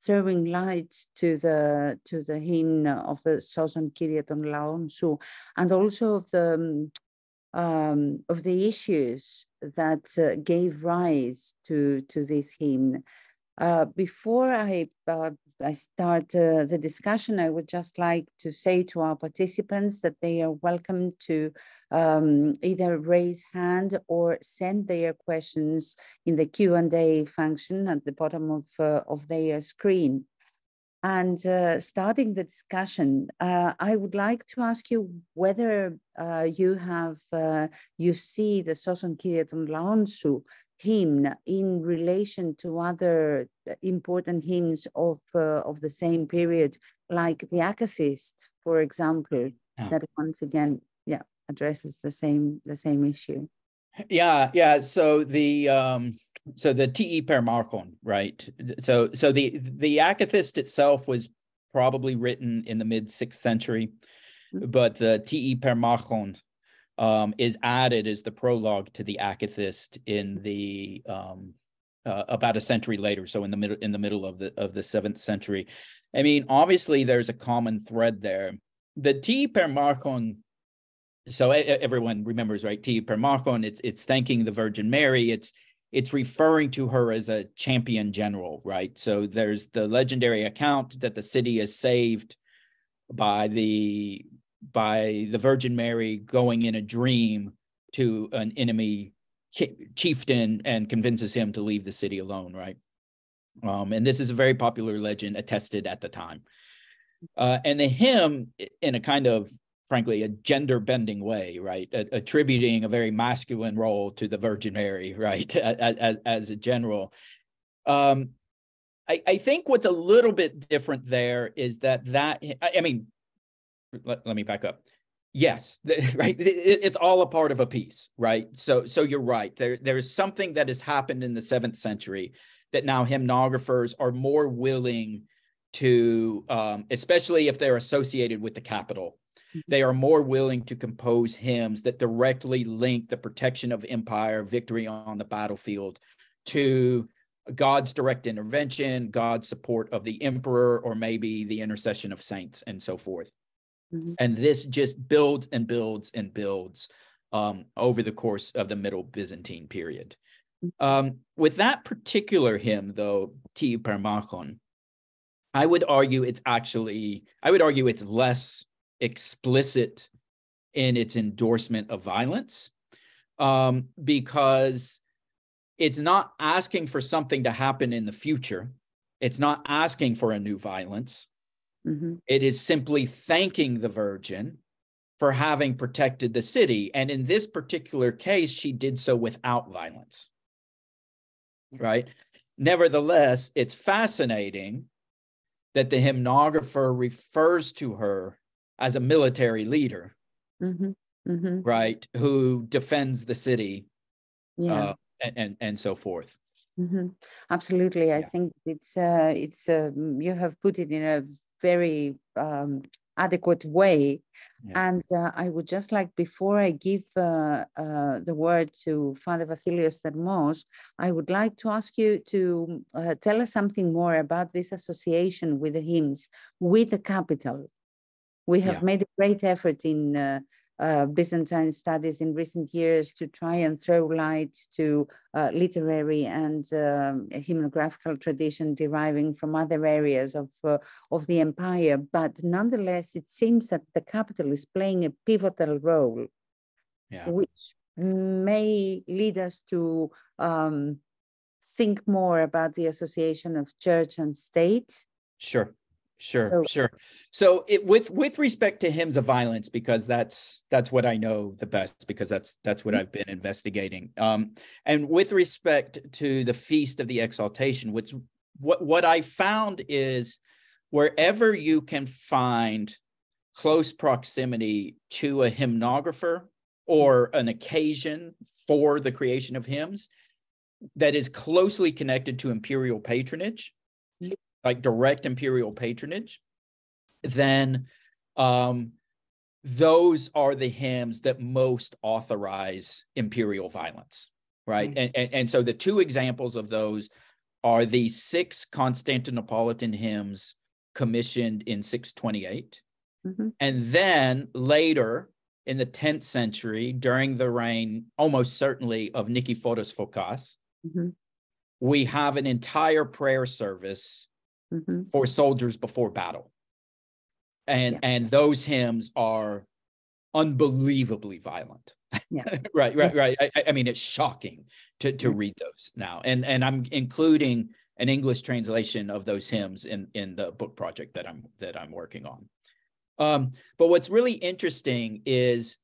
Speaker 2: throwing light to the hymn of the Soson Kyrie ton laon su, and also of the issues that gave rise to this hymn. Before I start the discussion, I would just like to say to our participants that they are welcome to either raise hand or send their questions in the Q&A function at the bottom of their screen. And starting the discussion, I would like to ask you whether you see the Soson Kyrie ton laon su hymn in relation to other important hymns of the same period, like the Akathist, for example, that once again, addresses the same issue.
Speaker 3: So the Te Permarchon, right? So the Akathist itself was probably written in the mid-6th century, but the Te Permarchon is added as the prologue to the Akathist in the about a century later, so in the middle of the 7th century. I mean, obviously there's a common thread there. The Te Permarchon, so everyone remembers, right? Te Permarchon, it's thanking the Virgin Mary. It's referring to her as a champion general, right? So there's the legendary account that the city is saved by the Virgin Mary going in a dream to an enemy chieftain and convinces him to leave the city alone, right? And this is a very popular legend attested at the time. And the hymn, in a kind of, frankly, a gender-bending way, right, attributing a very masculine role to the Virgin Mary, right, as a general. I think what's a little bit different there is that I mean, let me back up. Yes, right. It's all a part of a piece, right? So you're right. There's something that has happened in the 7th century that now hymnographers are more willing to, especially if they're associated with the capital, they are more willing to compose hymns that directly link the protection of empire, victory on the battlefield, to God's direct intervention, God's support of the emperor, or maybe the intercession of saints and so forth. And this just builds and builds and builds over the course of the Middle Byzantine period. With that particular hymn, though, Te Permarchon, I would argue it's less explicit in its endorsement of violence, because it's not asking for something to happen in the future. It's not asking for a new violence. It is simply thanking the Virgin for having protected the city. And in this particular case, she did so without violence, right? Nevertheless, it's fascinating that the hymnographer refers to her as a military leader, right, who defends the city, and so forth.
Speaker 2: Mm-hmm. Absolutely. I think it's you have put it in a very adequate way.
Speaker 3: Yeah.
Speaker 2: And I would just like, before I give the word to Father Vasilios Thermos, I would like to ask you to tell us something more about this association with the hymns, with the capital. We have made a great effort in Byzantine studies in recent years to try and throw light to literary and hymnographical tradition deriving from other areas of the empire. But nonetheless, it seems that the capital is playing a pivotal role, which may lead us to think more about the association of church and state.
Speaker 3: Sure. So with respect to hymns of violence, because that's what I know the best, because that's what I've been investigating. And with respect to the Feast of the Exaltation, what I found is wherever you can find close proximity to a hymnographer or an occasion for the creation of hymns that is closely connected to imperial patronage, like direct imperial patronage, then those are the hymns that most authorize imperial violence, right? And so the two examples of those are the 6 Constantinopolitan hymns commissioned in 628. And then later in the 10th century, during the reign almost certainly of Niki Tsironis, we have an entire prayer service for soldiers before battle. And those hymns are unbelievably violent. Right. I mean, it's shocking to read those now. And I'm including an English translation of those hymns in the book project that I'm working on. But what's really interesting is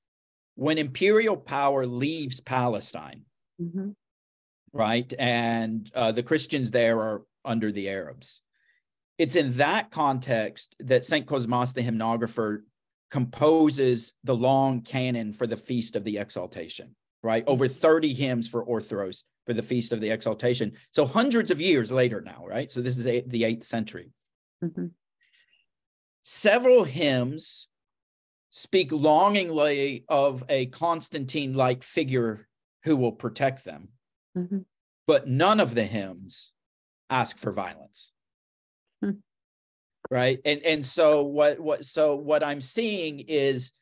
Speaker 3: when imperial power leaves Palestine, right, and the Christians there are under the Arabs, it's in that context that St. Cosmas the hymnographer composes the long canon for the Feast of the Exaltation, right? Over 30 hymns for Orthodox for the Feast of the Exaltation. So hundreds of years later now, right? So this is the 8th century. Several hymns speak longingly of a Constantine-like figure who will protect them, but none of the hymns ask for violence. Right. And so what I'm seeing is,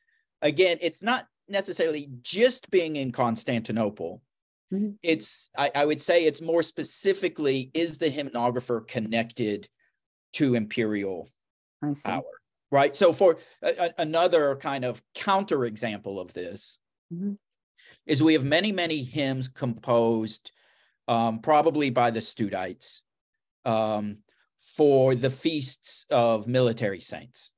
Speaker 3: again, it's not necessarily just being in Constantinople. It's, I would say it's more specifically, is the hymnographer connected to imperial power? Right. So for another kind of counterexample of this is we have many hymns composed probably by the Studites for the feasts of military saints,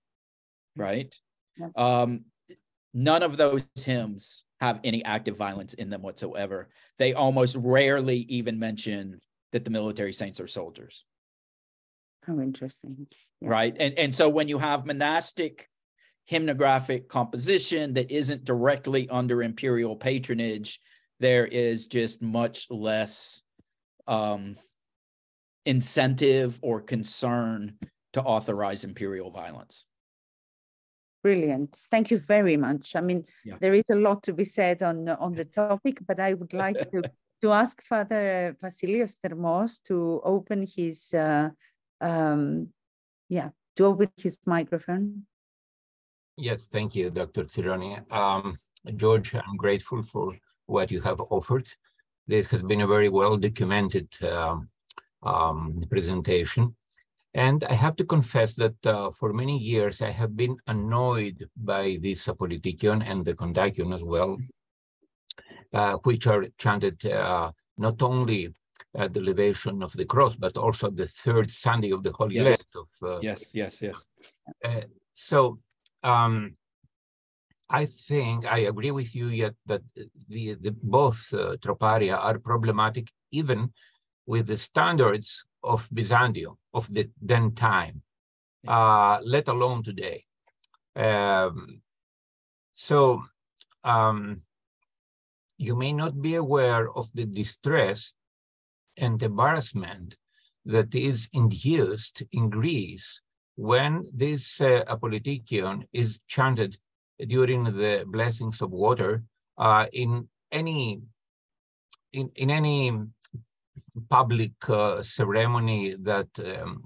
Speaker 3: right? None of those hymns have any active violence in them whatsoever. They almost rarely even mention that the military saints are soldiers.
Speaker 2: How interesting.
Speaker 3: Right. And so when you have monastic hymnographic composition that isn't directly under imperial patronage, there is just much less incentive or concern to authorize imperial violence.
Speaker 2: Brilliant. Thank you very much. I mean, there is a lot to be said on the topic, but I would like to ask Father Vasilios Thermos to open his microphone.
Speaker 4: Yes, thank you, Dr. Tsironis. George, I'm grateful for what you have offered. This has been a very well documented presentation. And I have to confess that for many years, I have been annoyed by this Politicon and the Kondakion as well, which are chanted not only at the elevation of the cross, but also the third Sunday of the Holy Lent.
Speaker 3: Yes.
Speaker 4: So I think I agree with you yet that both troparia are problematic even with the standards of Byzantium, of the then time, let alone today. You may not be aware of the distress and embarrassment that is induced in Greece when this apolitikion is chanted during the blessings of water in any public ceremony that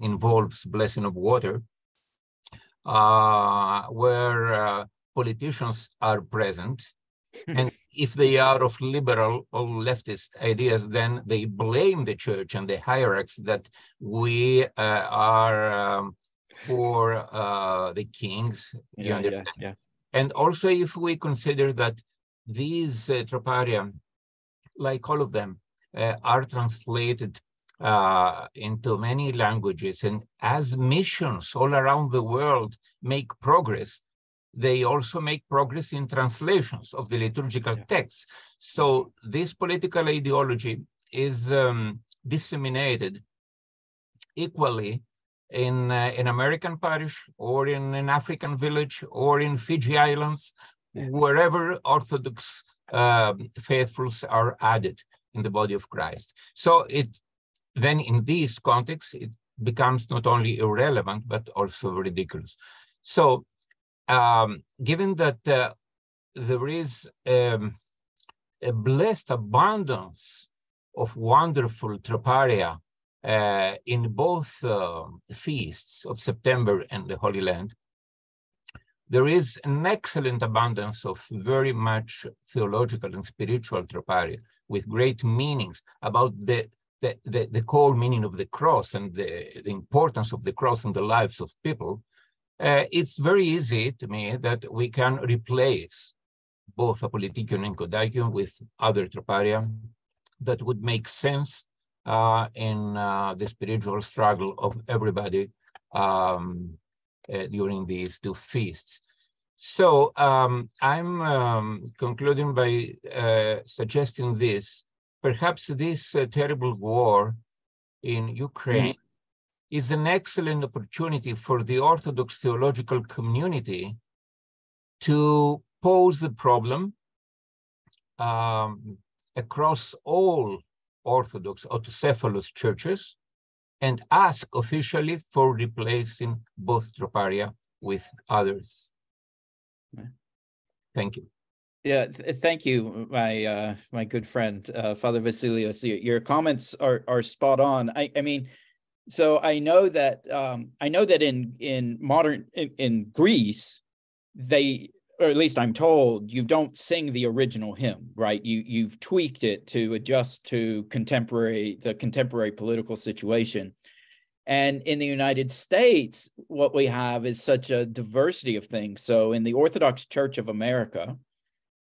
Speaker 4: involves blessing of water, where politicians are present. And if they are of liberal or leftist ideas, then they blame the church and the hierarchs that we are for the kings, you understand?
Speaker 3: Yeah.
Speaker 4: And also if we consider that these troparia, like all of them, are translated into many languages, and as missions all around the world make progress, they also make progress in translations of the liturgical texts. So this political ideology is disseminated equally in an American parish, or in an African village, or in Fiji Islands, wherever Orthodox faithfuls are added in the body of Christ. So then in this context, it becomes not only irrelevant, but also ridiculous. So given that there is a blessed abundance of wonderful troparia in both feasts of September and the Holy Land, there is an excellent abundance of very much theological and spiritual troparia with great meanings about the core meaning of the cross and the importance of the cross in the lives of people. It's very easy to me that we can replace both apolitikion and kondakion with other troparia that would make sense in the spiritual struggle of everybody during these two feasts. So I'm concluding by suggesting this. Perhaps this terrible war in Ukraine is an excellent opportunity for the Orthodox theological community to pose the problem across all Orthodox autocephalous churches and ask officially for replacing both troparia with others. Thank you.
Speaker 3: Yeah, thank you, my good friend, Father Vasilios. Your comments are spot on. I mean, so I know that in Greece, or at least I'm told, you don't sing the original hymn, right? You've tweaked it to adjust to the contemporary political situation. And in the United States, what we have is such a diversity of things. So in the Orthodox Church of America,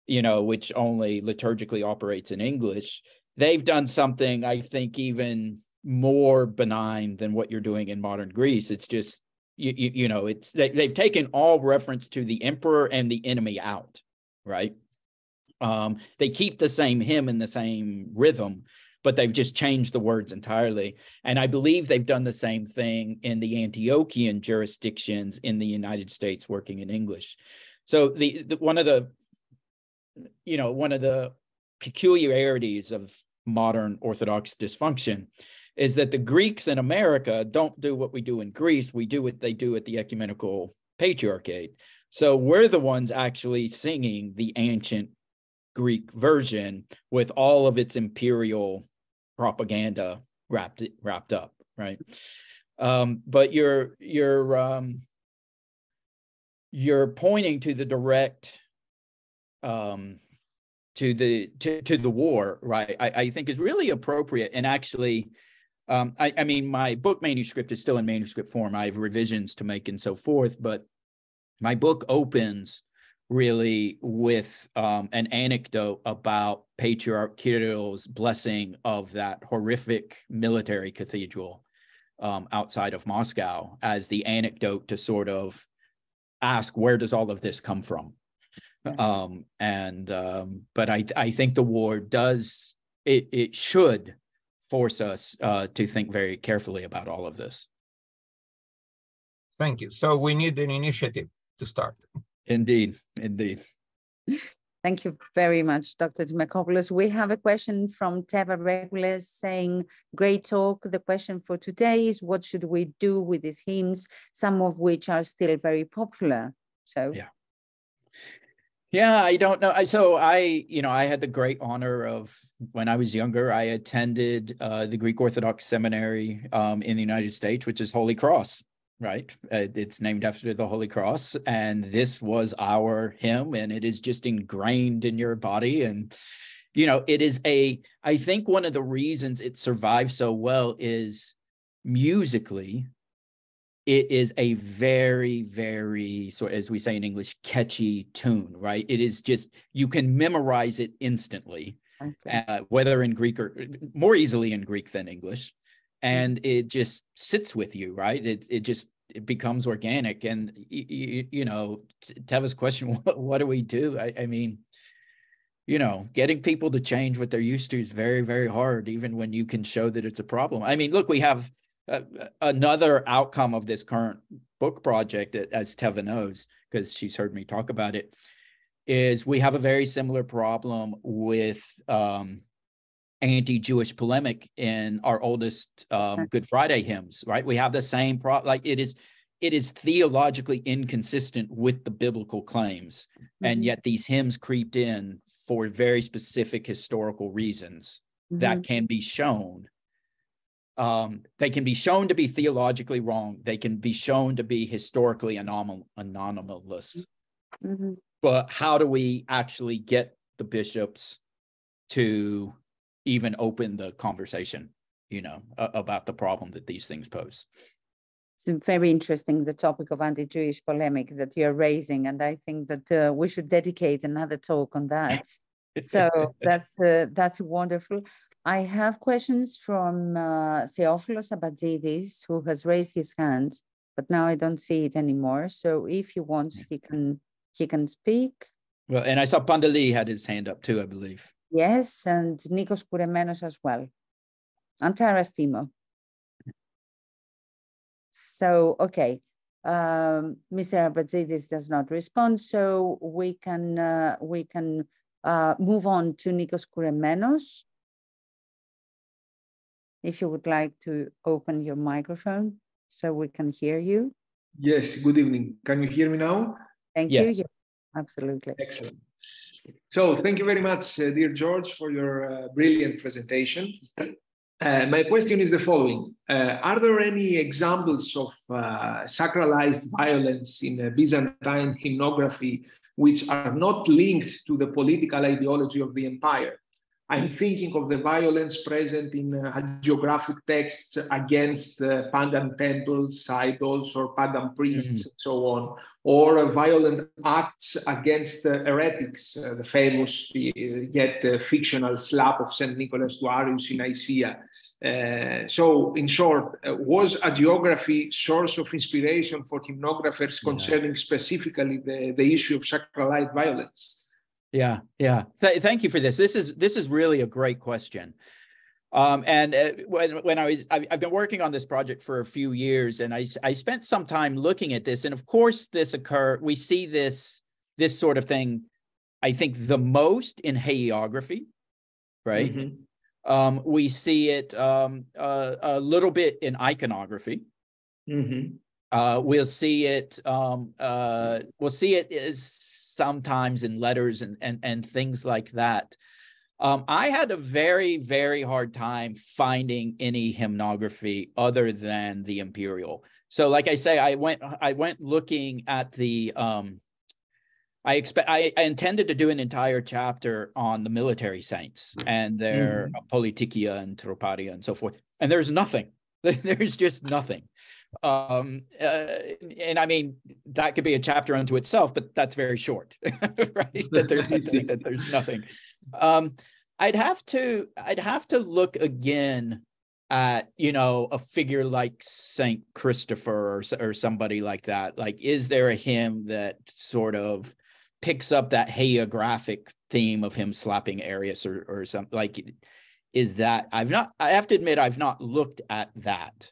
Speaker 3: which only liturgically operates in English, they've done something, I think, even more benign than what you're doing in modern Greece. It's just, they've taken all reference to the emperor and the enemy out, right? They keep the same hymn and the same rhythm, but they've just changed the words entirely. And I believe they've done the same thing in the Antiochian jurisdictions in the United States working in English. So one of the peculiarities of modern Orthodox dysfunction is that the Greeks in America don't do what we do in Greece. We do what they do at the Ecumenical Patriarchate. So we're the ones actually singing the ancient Greek version with all of its imperial propaganda wrapped up, right? But you're pointing to the direct to the war, right? I think is really appropriate. And actually, I mean, my book manuscript is still in manuscript form. I have revisions to make and so forth, but my book opens really with an anecdote about Patriarch Kirill's blessing of that horrific military cathedral outside of Moscow as the anecdote to sort of ask, where does all of this come from? But I think the war it should force us to think very carefully about all of this.
Speaker 4: Thank you. So we need an initiative to start.
Speaker 3: Indeed.
Speaker 2: Thank you very much, Dr. Demacopoulos. We have a question from Teva Regulus saying, great talk. The question for today is, what should we do with these hymns, some of which are still very popular? So,
Speaker 3: yeah, I don't know. I had the great honor of, when I was younger, I attended the Greek Orthodox seminary in the United States, which is Holy Cross. Right. It's named after the Holy Cross. And this was our hymn, and it is just ingrained in your body. And, it is I think one of the reasons it survives so well is musically, it is a very, very, so as we say in English, catchy tune, right? It is just, you can memorize it instantly, whether in Greek or more easily in Greek than English. And it just sits with you, right? It becomes organic. And, Teva's question, what do we do? I mean, getting people to change what they're used to is very, very hard, even when you can show that it's a problem. I mean, look, we have another outcome of this current book project, as Teva knows, because she's heard me talk about it, is we have a very similar problem with anti-Jewish polemic in our oldest Good Friday hymns, right? We have the same problem. Like it is theologically inconsistent with the biblical claims, and yet these hymns creeped in for very specific historical reasons that can be shown. They can be shown to be theologically wrong. They can be shown to be historically anomalous. But how do we actually get the bishops to even open the conversation, about the problem that these things pose?
Speaker 2: It's very interesting, the topic of anti-Jewish polemic that you're raising, and I think that we should dedicate another talk on that. So that's wonderful. I have questions from Theophilos Abatsidis, who has raised his hand, but now I don't see it anymore. So if he wants, he can speak.
Speaker 3: Well, and I saw Pandeli had his hand up too, I believe.
Speaker 2: Yes, and Nikos Kouremenos as well. Antaras Timo. So, okay. Mr. Abatsidis does not respond, so we can move on to Nikos Kouremenos. If you would like to open your microphone so we can hear you.
Speaker 5: Yes, good evening. Can you hear me now?
Speaker 2: Thank you. Yes, absolutely.
Speaker 5: Excellent. So thank you very much, dear George, for your brilliant presentation. My question is the following. Are there any examples of sacralized violence in Byzantine hymnography which are not linked to the political ideology of the empire? I'm thinking of the violence present in hagiographic texts against pagan temples, idols, or pagan priests, and so on, or violent acts against heretics, the famous yet fictional slap of St. Nicholas to Arius in Nicaea. So, in short, was hagiography source of inspiration for hymnographers concerning specifically the issue of sacralized violence?
Speaker 3: Yeah. Thank you for this. This is really a great question. And when I've been working on this project for a few years, and I spent some time looking at this, and of course we see this sort of thing, I think, the most in hagiography, right? We see it a little bit in iconography. We'll see it as sometimes in letters and things like that. I had a very, very hard time finding any hymnography other than the imperial. So like I say, I went looking at the, I intended to do an entire chapter on the military saints and their politikia and troparia and so forth. And there's nothing. There's just nothing. And I mean, that could be a chapter unto itself, but that's very short, right? that there's nothing. I'd have to look again at, a figure like Saint Christopher or somebody like that. Like, is there a hymn that sort of picks up that hagiographic theme of him slapping Arius or something? Like, is that, I have to admit, I've not looked at that.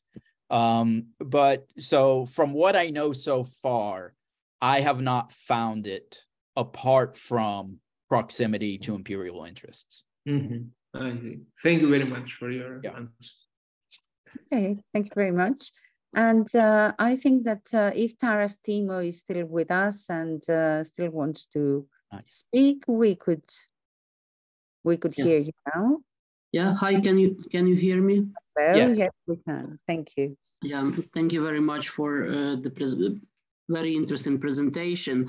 Speaker 3: But so from what I know so far, I have not found it apart from proximity to imperial interests.
Speaker 5: I see. Thank you very much for your answer.
Speaker 2: Okay, thank you very much. And I think that if Taras Timo is still with us and still wants to speak, we could hear you now.
Speaker 6: Yeah, hi, can you hear me?
Speaker 2: Well, yes, we can. Thank you.
Speaker 6: Yeah, thank you very much for the very interesting presentation.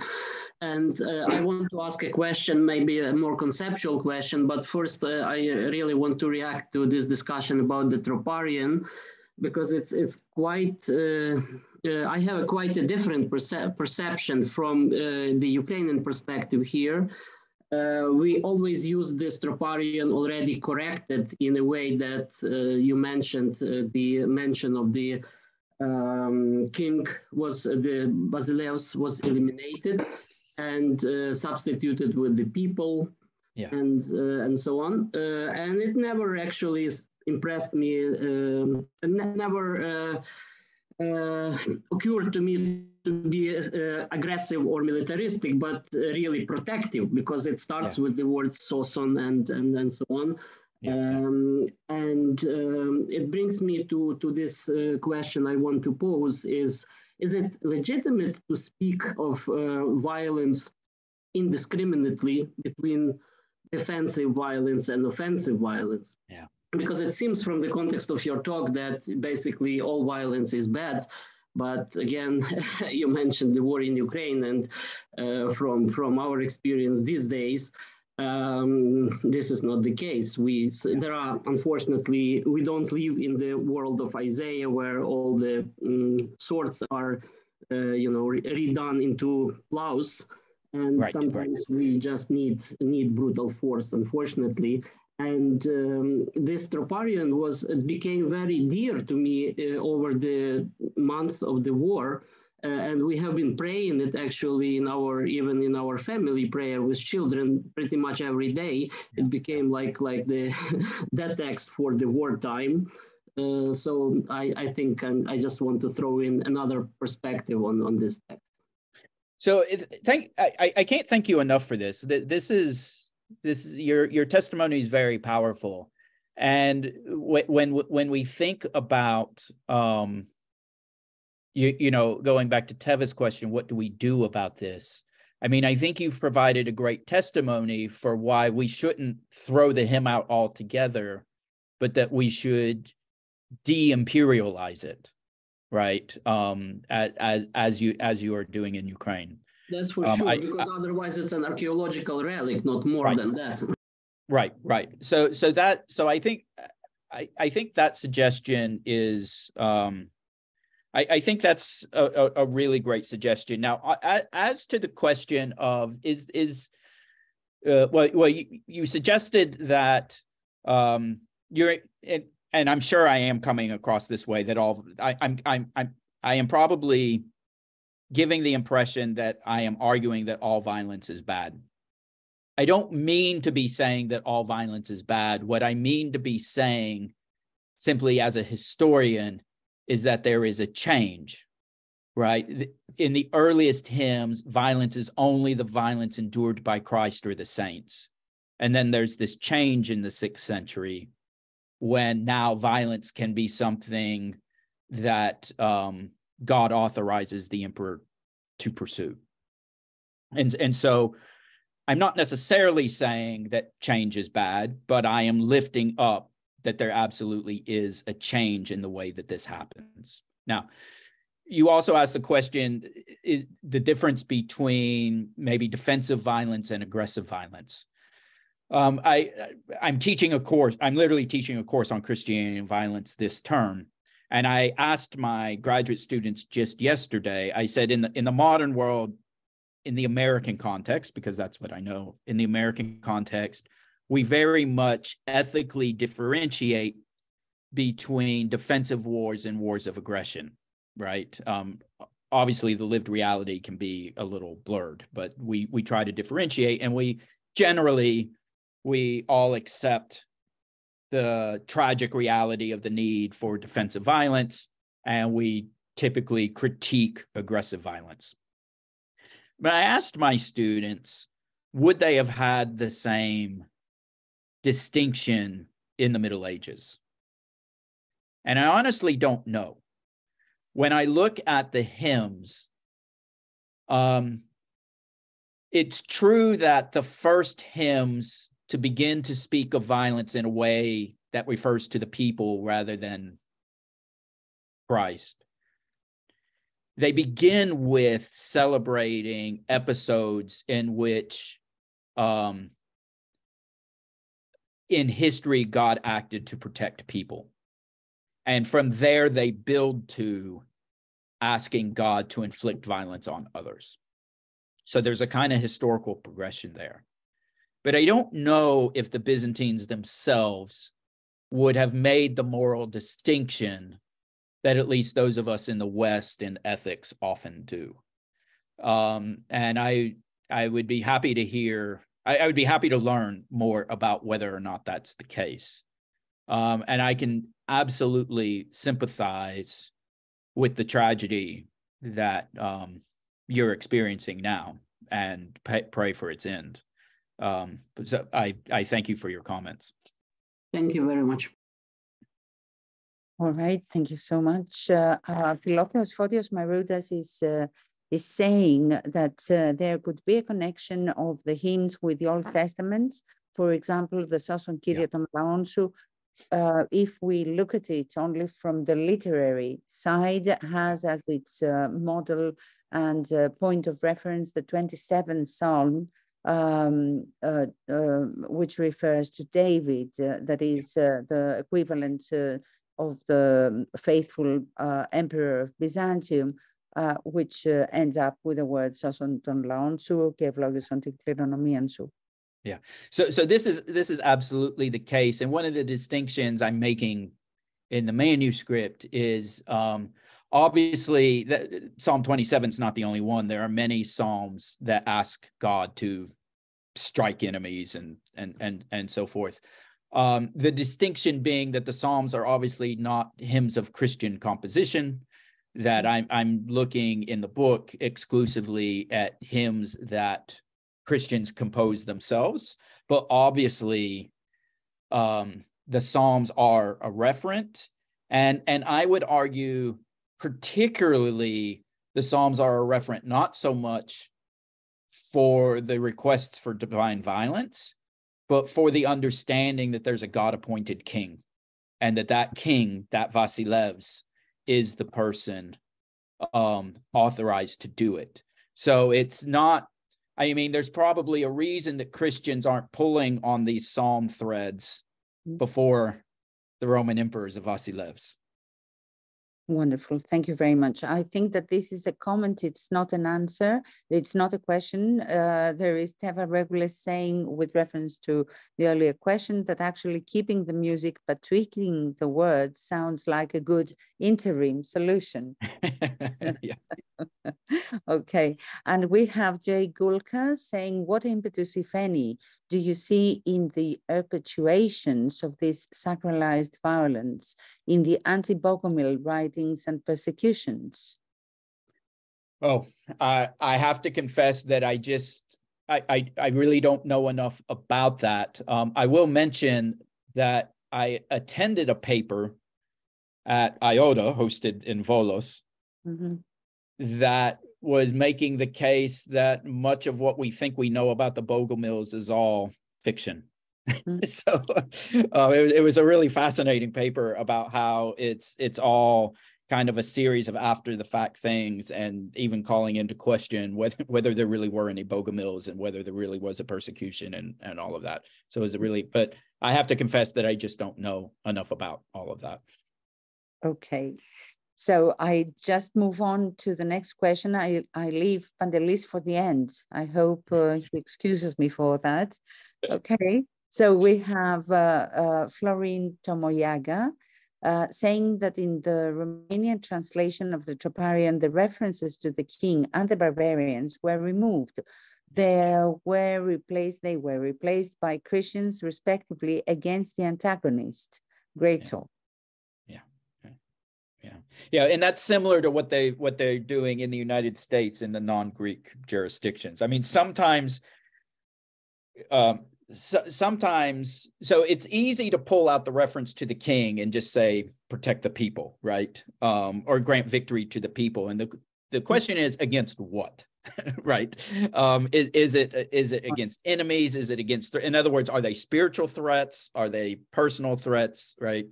Speaker 6: And I want to ask a question, maybe a more conceptual question, but first I really want to react to this discussion about the Troparion, because it's quite, I have quite a different perception from the Ukrainian perspective here. We always use this Troparion already corrected in a way that you mentioned the mention of the king was, the Basileus was eliminated and substituted with the people, and so on. And it never actually impressed me, never occurred to me to be aggressive or militaristic, but really protective, because it starts with the word Soson and so on. It brings me to this question I want to pose is it legitimate to speak of violence indiscriminately between defensive violence and offensive violence? Because it seems from the context of your talk that basically all violence is bad. But again, you mentioned the war in Ukraine, and from our experience these days, this is not the case. There are, unfortunately, we don't live in the world of Isaiah where all the swords are, redone into plows, and sometimes we just need brutal force, unfortunately. And this Troparion became very dear to me over the months of the war. And we have been praying it actually even in our family prayer with children pretty much every day. It became like that text for the wartime. So I think I just want to throw in another perspective on this text.
Speaker 3: So I can't thank you enough for this. This is your testimony is very powerful. And when we think about going back to Teva's question, what do we do about this? I mean, I think you've provided a great testimony for why we shouldn't throw the hymn out altogether, but that we should de-imperialize it, right? As you are doing in Ukraine.
Speaker 6: That's for sure, because otherwise it's an archaeological relic, not more than that.
Speaker 3: Right. So I think that suggestion is. I think that's a really great suggestion. Now, as to the question of you suggested that you're, and I'm sure I am coming across this way, that I am probably giving the impression that I am arguing that all violence is bad. I don't mean to be saying that all violence is bad. What I mean to be saying, simply as a historian, is that there is a change, right? In the earliest hymns, violence is only the violence endured by Christ or the saints. And then there's this change in the 6th century when now violence can be something that God authorizes the emperor to pursue. And so I'm not necessarily saying that change is bad, but I am lifting up that there absolutely is a change in the way that this happens. Now, you also asked the question, is the difference between maybe defensive violence and aggressive violence. I'm teaching a course, I'm literally teaching a course on Christianity and violence this term. And I asked my graduate students just yesterday, I said, in the modern world, in the American context, because that's what I know, in the American context, we very much ethically differentiate between defensive wars and wars of aggression, right? Obviously, the lived reality can be a little blurred, but we try to differentiate, and we all accept the tragic reality of the need for defensive violence, and we typically critique aggressive violence. But I asked my students, would they have had the same distinction in the Middle Ages? And I honestly don't know. When I look at the hymns, it's true that the first hymns to begin to speak of violence in a way that refers to the people rather than Christ, they begin with celebrating episodes in which in history God acted to protect people. And from there, they build to asking God to inflict violence on others. So there's a kind of historical progression there. But I don't know if the Byzantines themselves would have made the moral distinction that at least those of us in the West in ethics often do. And I would be happy to hear, I would be happy to learn more about whether or not that's the case. And I can absolutely sympathize with the tragedy that you're experiencing now and pray for its end. So I thank you for your comments.
Speaker 6: Thank you very much.
Speaker 2: All right, thank you so much. Philotheos Photios Maroudas is saying that there could be a connection of the hymns with the Old Testament. For example, the Soson Kyrie ton laon σου, if we look at it only from the literary side, has as its model and point of reference the 27th Psalm, which refers to David, that is the equivalent of the faithful emperor of Byzantium, which ends up with the word Soson ton laon σου και ευλόγησον την κληρονομίαν σου.
Speaker 3: Yeah, so this is absolutely the case, and one of the distinctions I'm making in the manuscript is obviously that Psalm 27 is not the only one. There are many psalms that ask God to strike enemies and so forth. The distinction being that the Psalms are obviously not hymns of Christian composition, that I'm looking in the book exclusively at hymns that Christians compose themselves, but obviously the Psalms are a referent, and I would argue particularly the Psalms are a referent not so much for the requests for divine violence, but for the understanding that there's a God-appointed king, and that king, that Vasilevs, is the person authorized to do it. So it's not, I mean, there's probably a reason that Christians aren't pulling on these psalm threads before the Roman emperors of Vasilevs.
Speaker 2: Wonderful. Thank you very much. I think that this is a comment. It's not an answer. It's not a question. There is Teva Regulus saying, with reference to the earlier question, that actually keeping the music but tweaking the words sounds like a good interim solution. Okay. And we have Jay Gulka saying, what impetus, if any, do you see in the perpetuations of this sacralized violence in the anti-Bogomil writings and persecutions?
Speaker 3: Oh, I have to confess that I really don't know enough about that. I will mention that I attended a paper at IOTA, hosted in Volos, that was making the case that much of what we think we know about the Bogomils is all fiction. So it was a really fascinating paper about how it's all kind of a series of after the fact things, and even calling into question whether there really were any Bogomils and whether there really was a persecution and all of that. So it was but I have to confess that I just don't know enough about all of that.
Speaker 2: Okay. So I just move on to the next question. I leave Pantelis for the end. I hope he excuses me for that. Okay. So we have Florin Tomoyaga saying that in the Romanian translation of the Troparion, the references to the king and the barbarians were removed. They were replaced by Christians, respectively, against the antagonist. Great talk.
Speaker 3: Yeah, and that's similar to what they're doing in the United States in the non-Greek jurisdictions. I mean, sometimes sometimes, so it's easy to pull out the reference to the king and just say, protect the people, right? Or grant victory to the people. And the question is, against what? Right? Is it against enemies? Is it against, in other words, are they spiritual threats? Are they personal threats? Right?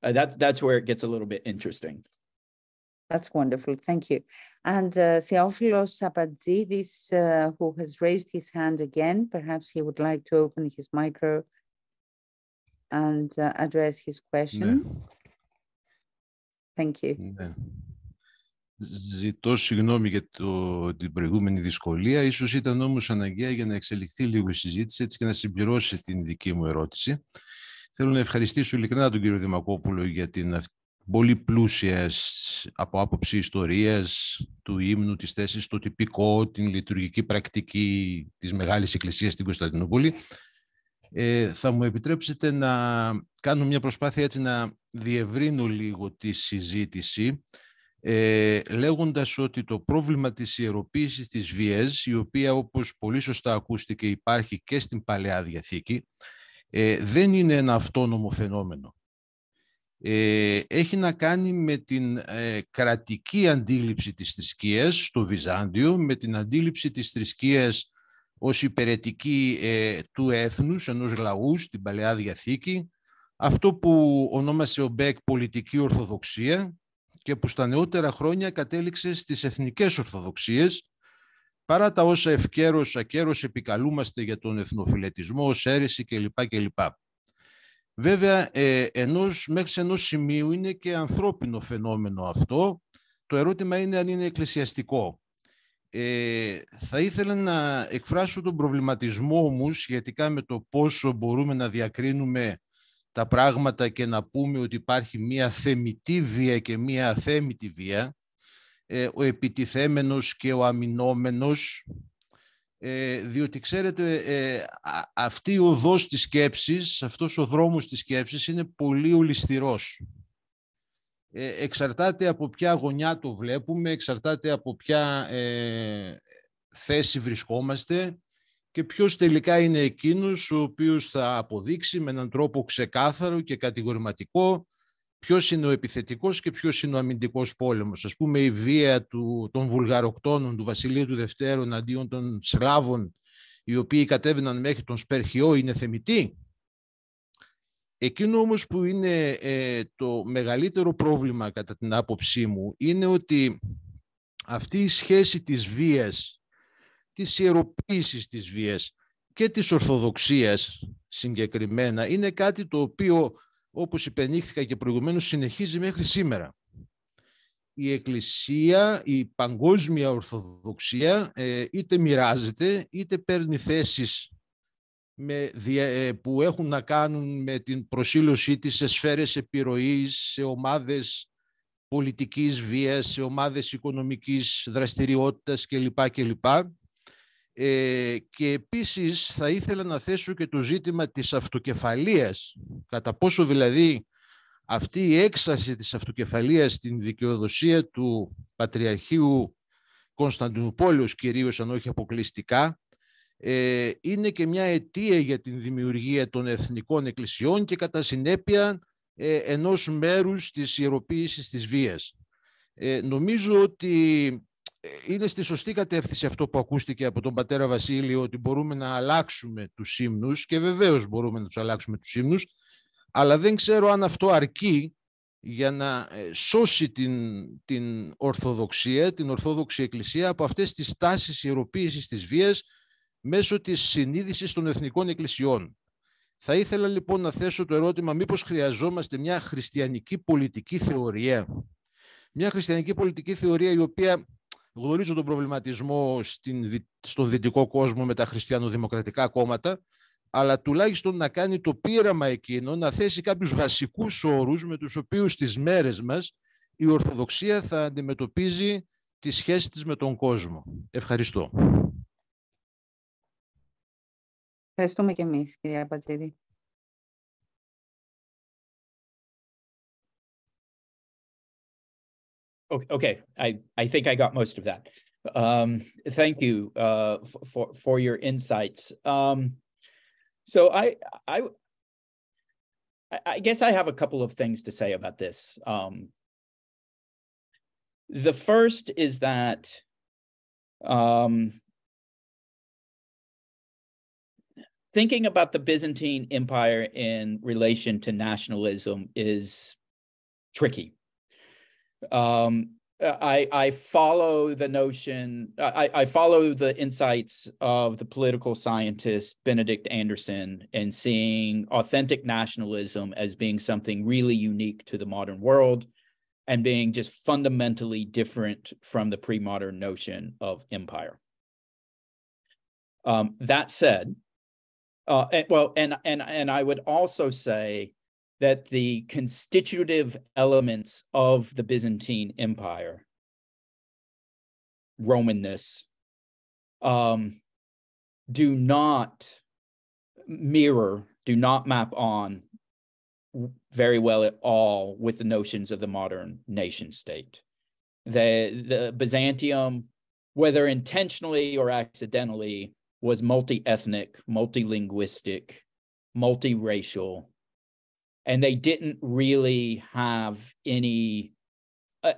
Speaker 3: That's where it gets a little bit interesting.
Speaker 2: That's wonderful. Thank you. And Theophilos Apatzidis, who has raised his hand again, perhaps he would like to open his micro and address his question.
Speaker 7: Ναι.
Speaker 2: Thank you.
Speaker 7: Ναι. Ζητώ συγγνώμη για την προηγούμενη δυσκολία. Ίσως ήταν όμως αναγκαία για να εξελιχθεί λίγο η συζήτηση, έτσι και να συμπληρώσει την δική μου ερώτηση. Θέλω να ευχαριστήσω ειλικρινά τον κύριο Δημακόπουλο για την πολύ πλούσια από άποψη ιστορίας του ύμνου, της θέσης στο τυπικό, την λειτουργική πρακτική της Μεγάλης Εκκλησίας στην Κωνσταντινούπολη. Θα μου επιτρέψετε να κάνω μια προσπάθεια έτσι να διευρύνω λίγο τη συζήτηση, λέγοντας ότι το πρόβλημα της ιεροποίησης της βίας, η οποία όπως πολύ σωστά ακούστηκε υπάρχει και στην Παλαιά Διαθήκη, δεν είναι ένα αυτόνομο φαινόμενο. Έχει να κάνει με την κρατική αντίληψη της θρησκείας στο Βυζάντιο, με την αντίληψη της θρησκείας ως υπηρετική του έθνους, ενός λαού στην Παλαιά Διαθήκη, αυτό που ονόμασε ο Μπέκ πολιτική ορθοδοξία και που στα νεότερα χρόνια κατέληξε στις εθνικές ορθοδοξίες, παρά τα όσα ευκαίρως ακέρως επικαλούμαστε για τον εθνοφιλετισμό ως αίρεση κλπ. Βέβαια, μέχρι ενός σημείου είναι και ανθρώπινο φαινόμενο αυτό. Το ερώτημα είναι αν είναι εκκλησιαστικό. Θα ήθελα να εκφράσω τον προβληματισμό μου σχετικά με το πόσο μπορούμε να διακρίνουμε τα πράγματα και να πούμε ότι υπάρχει μία θεμητή βία και μία αθέμητη βία, ο επιτιθέμενος και ο αμυνόμενος, διότι ξέρετε αυτή η οδός της σκέψης, αυτός ο δρόμος της σκέψης είναι πολύ ολισθηρός. Εξαρτάται από ποια γωνιά το βλέπουμε, εξαρτάται από ποια θέση βρισκόμαστε και ποιος τελικά είναι εκείνος ο οποίος θα αποδείξει με έναν τρόπο ξεκάθαρο και κατηγορηματικό ποιος είναι ο επιθετικός και ποιος είναι ο αμυντικός πόλεμος. Ας πούμε η βία των βουλγαροκτώνων του Βασιλείου του Δευτέρου εναντίον των Σλάβων, οι οποίοι κατέβαιναν μέχρι τον Σπερχιό, είναι θεμητή. Εκείνο όμως που είναι το μεγαλύτερο πρόβλημα κατά την άποψή μου είναι ότι αυτή η σχέση της βίας, της ιεροποίησης της βίας και της ορθοδοξίας συγκεκριμένα είναι κάτι το οποίο, όπως υπενήχθηκα και προηγουμένως, συνεχίζει μέχρι σήμερα. Η Εκκλησία, η παγκόσμια Ορθοδοξία είτε μοιράζεται είτε παίρνει θέσεις που έχουν να κάνουν με την προσήλωσή της σε σφαίρες επιρροής, σε ομάδες πολιτικής βίας, σε ομάδες οικονομικής δραστηριότητας κλπ. Και επίσης θα ήθελα να θέσω και το ζήτημα της αυτοκεφαλίας, κατά πόσο δηλαδή αυτή η έξαρση της αυτοκεφαλίας στην δικαιοδοσία του Πατριαρχείου Κωνσταντινουπόλεως κυρίως, αν όχι αποκλειστικά, είναι και μια αιτία για την δημιουργία των εθνικών εκκλησιών και κατά συνέπεια ενός μέρους της ιεροποίησης της βίας. Νομίζω ότι είναι στη σωστή κατεύθυνση αυτό που ακούστηκε από τον πατέρα Βασίλειο, ότι μπορούμε να αλλάξουμε τους ύμνους και βεβαίως μπορούμε να τους αλλάξουμε τους ύμνους, αλλά δεν ξέρω αν αυτό αρκεί για να σώσει την Ορθοδοξία, την Ορθόδοξη Εκκλησία από αυτές τις τάσεις ιεροποίησης της βίας μέσω της συνείδησης των εθνικών εκκλησιών. Θα ήθελα λοιπόν να θέσω το ερώτημα, μήπως χρειαζόμαστε μια χριστιανική πολιτική θεωρία. Μια χριστιανική πολιτική θεωρία η οποία, γνωρίζω τον προβληματισμό στον δυτικό κόσμο με τα χριστιανοδημοκρατικά κόμματα, αλλά τουλάχιστον να κάνει το πείραμα εκείνο, να θέσει κάποιους βασικούς όρους με τους οποίους στις μέρες μας η Ορθοδοξία θα αντιμετωπίζει τη σχέση της με τον κόσμο. Ευχαριστώ.
Speaker 2: Ευχαριστούμε και εμείς, κυρία Πατζίδη.
Speaker 3: Okay, I think I got most of that. Thank you for your insights. So I guess I have a couple of things to say about this. The first is that thinking about the Byzantine Empire in relation to nationalism is tricky. I follow the notion, I follow the insights of the political scientist Benedict Anderson in seeing authentic nationalism as being something really unique to the modern world and being just fundamentally different from the pre-modern notion of empire. That said, and I would also say that the constitutive elements of the Byzantine Empire, Romanness, do not map on very well at all with the notions of the modern nation state. The Byzantium, whether intentionally or accidentally, was multi-ethnic, multi-linguistic, multi-racial, and they didn't really have any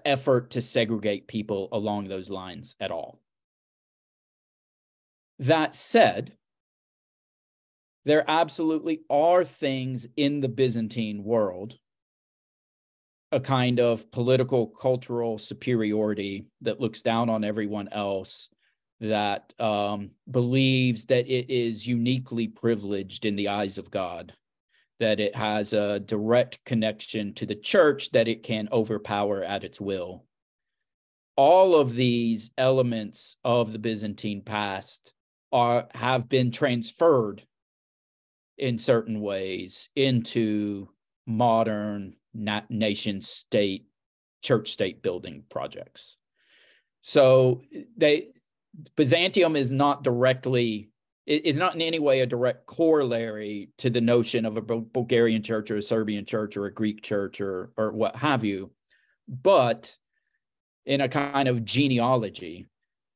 Speaker 3: effort to segregate people along those lines at all. That said, there absolutely are things in the Byzantine world, a kind of political, cultural superiority that looks down on everyone else, that believes that it is uniquely privileged in the eyes of God, that it has a direct connection to the church that it can overpower at its will. All of these elements of the Byzantine past have been transferred in certain ways into modern nation state, church state building projects. So Byzantium is not in any way a direct corollary to the notion of a Bulgarian church or a Serbian church or a Greek church or what have you. But in a kind of genealogy,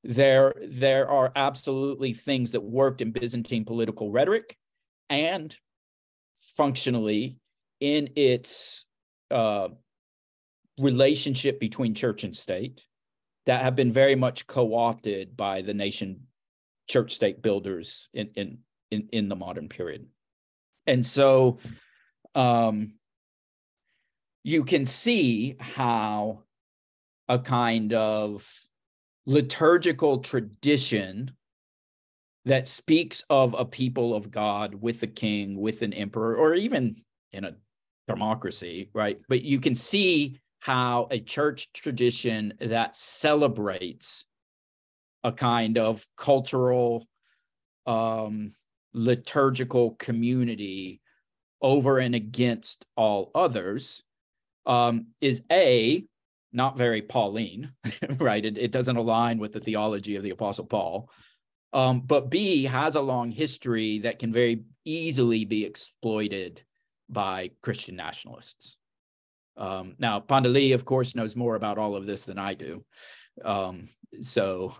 Speaker 3: there are absolutely things that worked in Byzantine political rhetoric and functionally in its relationship between church and state that have been very much co-opted by the nation church state builders in the modern period. And so you can see how a kind of liturgical tradition that speaks of a people of God with a king, with an emperor, or even in a democracy, right? But you can see how a church tradition that celebrates a kind of cultural, liturgical community over and against all others is not very Pauline, right? It doesn't align with the theology of the Apostle Paul. But B, has a long history that can very easily be exploited by Christian nationalists. Now, Pandeli, of course, knows more about all of this than I do. So,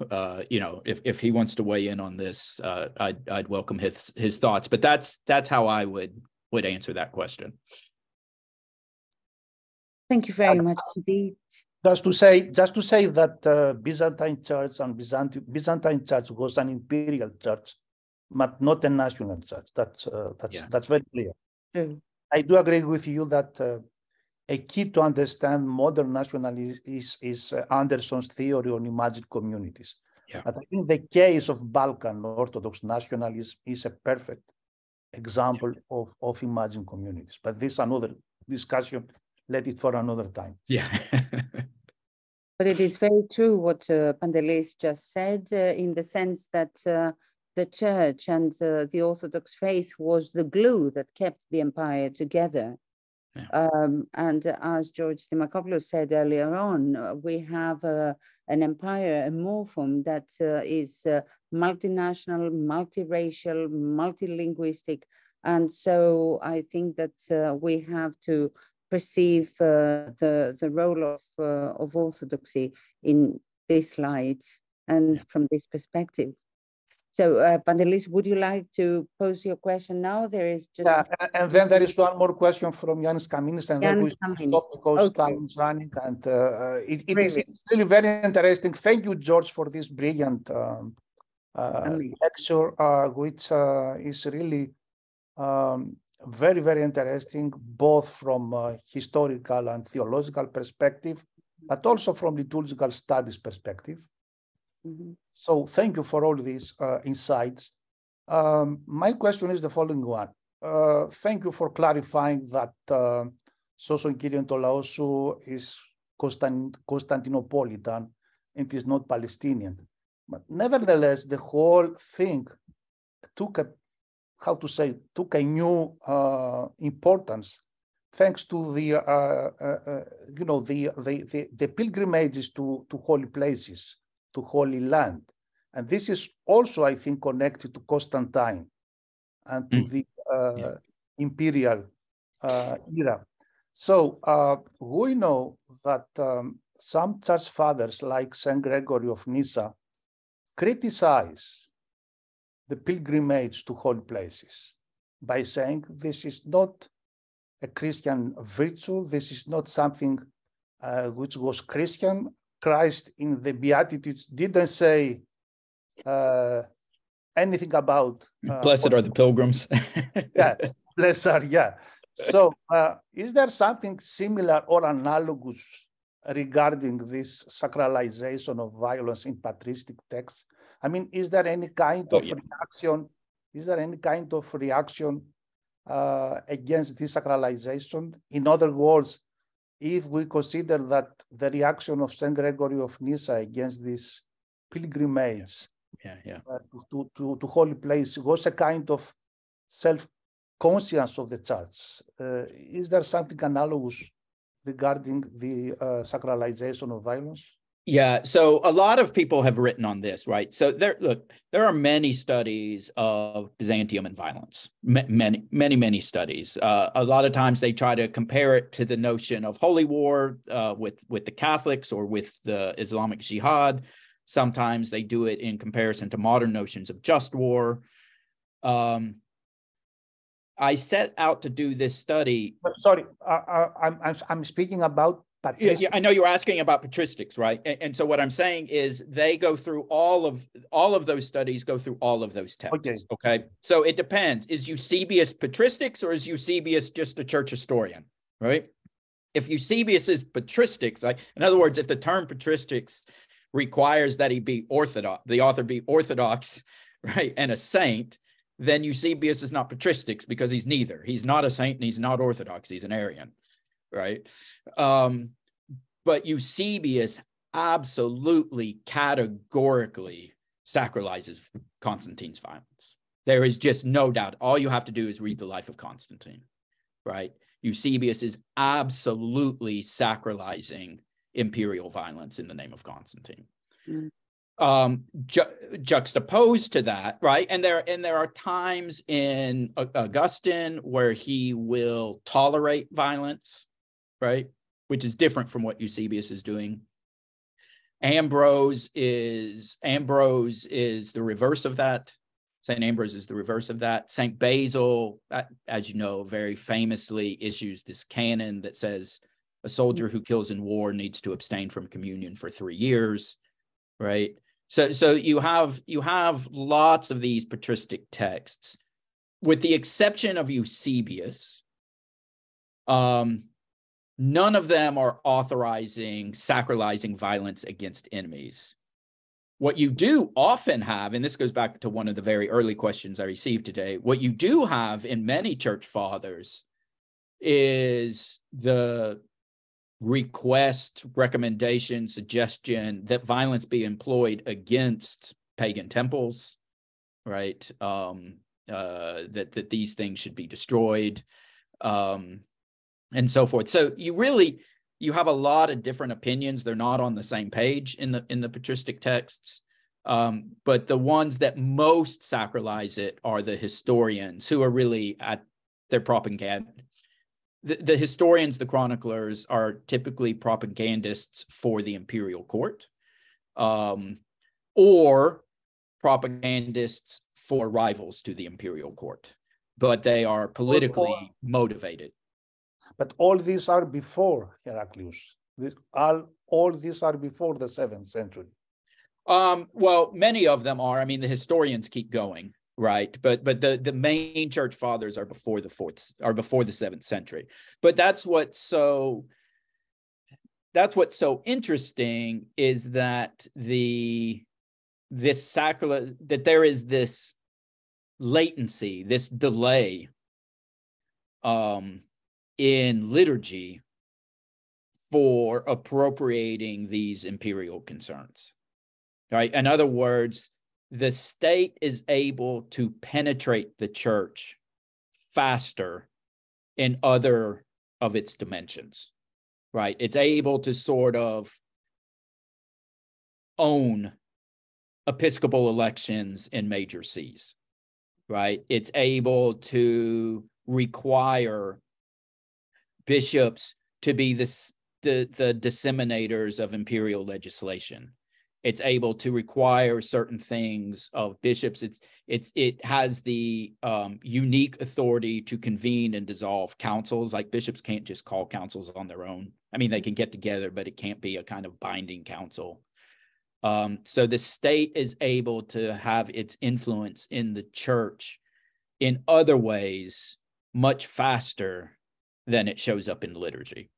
Speaker 3: if he wants to weigh in on this, I'd welcome his thoughts. But that's how I would answer that question.
Speaker 2: Thank you very much, Sudit.
Speaker 1: Just to say that Byzantine Church and Byzantine Church was an imperial church, but not a national church. That's very clear.
Speaker 2: Mm.
Speaker 1: I do agree with you that a key to understand modern nationalism is Anderson's theory on imagined communities.
Speaker 3: Yeah.
Speaker 1: But I think the case of Balkan Orthodox nationalism is a perfect example of imagined communities. But this is another discussion. Let it for another time.
Speaker 3: Yeah.
Speaker 2: But it is very true what Pantelis just said, in the sense that the church and the Orthodox faith was the glue that kept the empire together.
Speaker 3: Yeah.
Speaker 2: And as George Demacopoulos said earlier on, we have an empire, a morpheme that is multinational, multiracial, multilinguistic. And so I think that we have to perceive the role of Orthodoxy in this light and from this perspective. So, Pantelis, would you like to pose your question now? There is just...
Speaker 1: Yeah, and then there is one more question from Yannis Kaminis, and then we stop because time is running, and it is really very interesting. Thank you, George, for this brilliant lecture, which is really very, very interesting, both from historical and theological perspective, but also from liturgical studies perspective. So thank you for all these insights. My question is the following one. Thank you for clarifying that Soson Kyrie Tolaosou is Constantinopolitan and is not Palestinian. But nevertheless, the whole thing took a new importance thanks to the the pilgrimages to holy places, to Holy Land. And this is also, I think, connected to Constantine and to the imperial era. So we know that some church fathers like Saint Gregory of Nyssa criticize the pilgrimage to holy places by saying this is not a Christian virtue, this is not something which was Christian. Christ in the Beatitudes didn't say anything about...
Speaker 3: blessed are the pilgrims.
Speaker 1: Yes, blessed are, yeah. So is there something similar or analogous regarding this sacralization of violence in patristic texts? I mean, is there any kind of reaction? Is there any kind of reaction against this sacralization? In other words, if we consider that the reaction of Saint Gregory of Nyssa against this pilgrimage to holy place was a kind of self-conscience of the church, is there something analogous regarding the sacralization of violence?
Speaker 3: Yeah, so a lot of people have written on this, right? So there are many studies of Byzantium and violence, many studies. A lot of times they try to compare it to the notion of holy war with the Catholics or with the Islamic jihad. Sometimes they do it in comparison to modern notions of just war. I set out to do this study.
Speaker 1: Sorry, I'm speaking about patristics.
Speaker 3: Yeah, I know you're asking about patristics, right? And so what I'm saying is they go through all of those studies, go through all of those texts. Okay. So it depends. Is Eusebius patristics or is Eusebius just a church historian, right? If Eusebius is patristics, like in other words, if the term patristics requires that he be Orthodox, the author be Orthodox, right, and a saint, then Eusebius is not patristics because he's neither. He's not a saint and he's not Orthodox. He's an Arian, right? But Eusebius absolutely categorically sacralizes Constantine's violence. There is just no doubt. All you have to do is read the life of Constantine, right? Eusebius is absolutely sacralizing imperial violence in the name of Constantine. Juxtaposed to that, right? And there are times in Augustine where he will tolerate violence, right? Which is different from what Eusebius is doing. Ambrose is the reverse of that. St. Ambrose is the reverse of that. St. Basil, as you know, very famously issues this canon that says a soldier who kills in war needs to abstain from communion for 3 years, right? So you have lots of these patristic texts, with the exception of Eusebius. None of them are authorizing sacralizing violence against enemies. What you do often have, and this goes back to one of the very early questions I received today, what you do have in many church fathers is the request, recommendation, suggestion that violence be employed against pagan temples, right? That these things should be destroyed, and so forth. So you have a lot of different opinions. They're not on the same page in the patristic texts, but the ones that most sacralize it are the historians, who are really at their propaganda. The historians, the chroniclers, are typically propagandists for the imperial court, or propagandists for rivals to the imperial court, but they are politically motivated.
Speaker 1: But all these are before Heraclius. All these are before the 7th century.
Speaker 3: Well, many of them are. I mean, the historians keep going, right? But the main church fathers are before the 7th century. But that's what's so interesting is that there is this latency, this delay in liturgy for appropriating these imperial concerns, right? In other words, the state is able to penetrate the church faster in other of its dimensions, right? It's able to sort of own episcopal elections in major sees, right? It's able to require bishops to be the disseminators of imperial legislation. It's able to require certain things of bishops. It has the unique authority to convene and dissolve councils. Like bishops can't just call councils on their own. I mean, they can get together, but it can't be a kind of binding council. So the state is able to have its influence in the church in other ways much faster than it shows up in liturgy.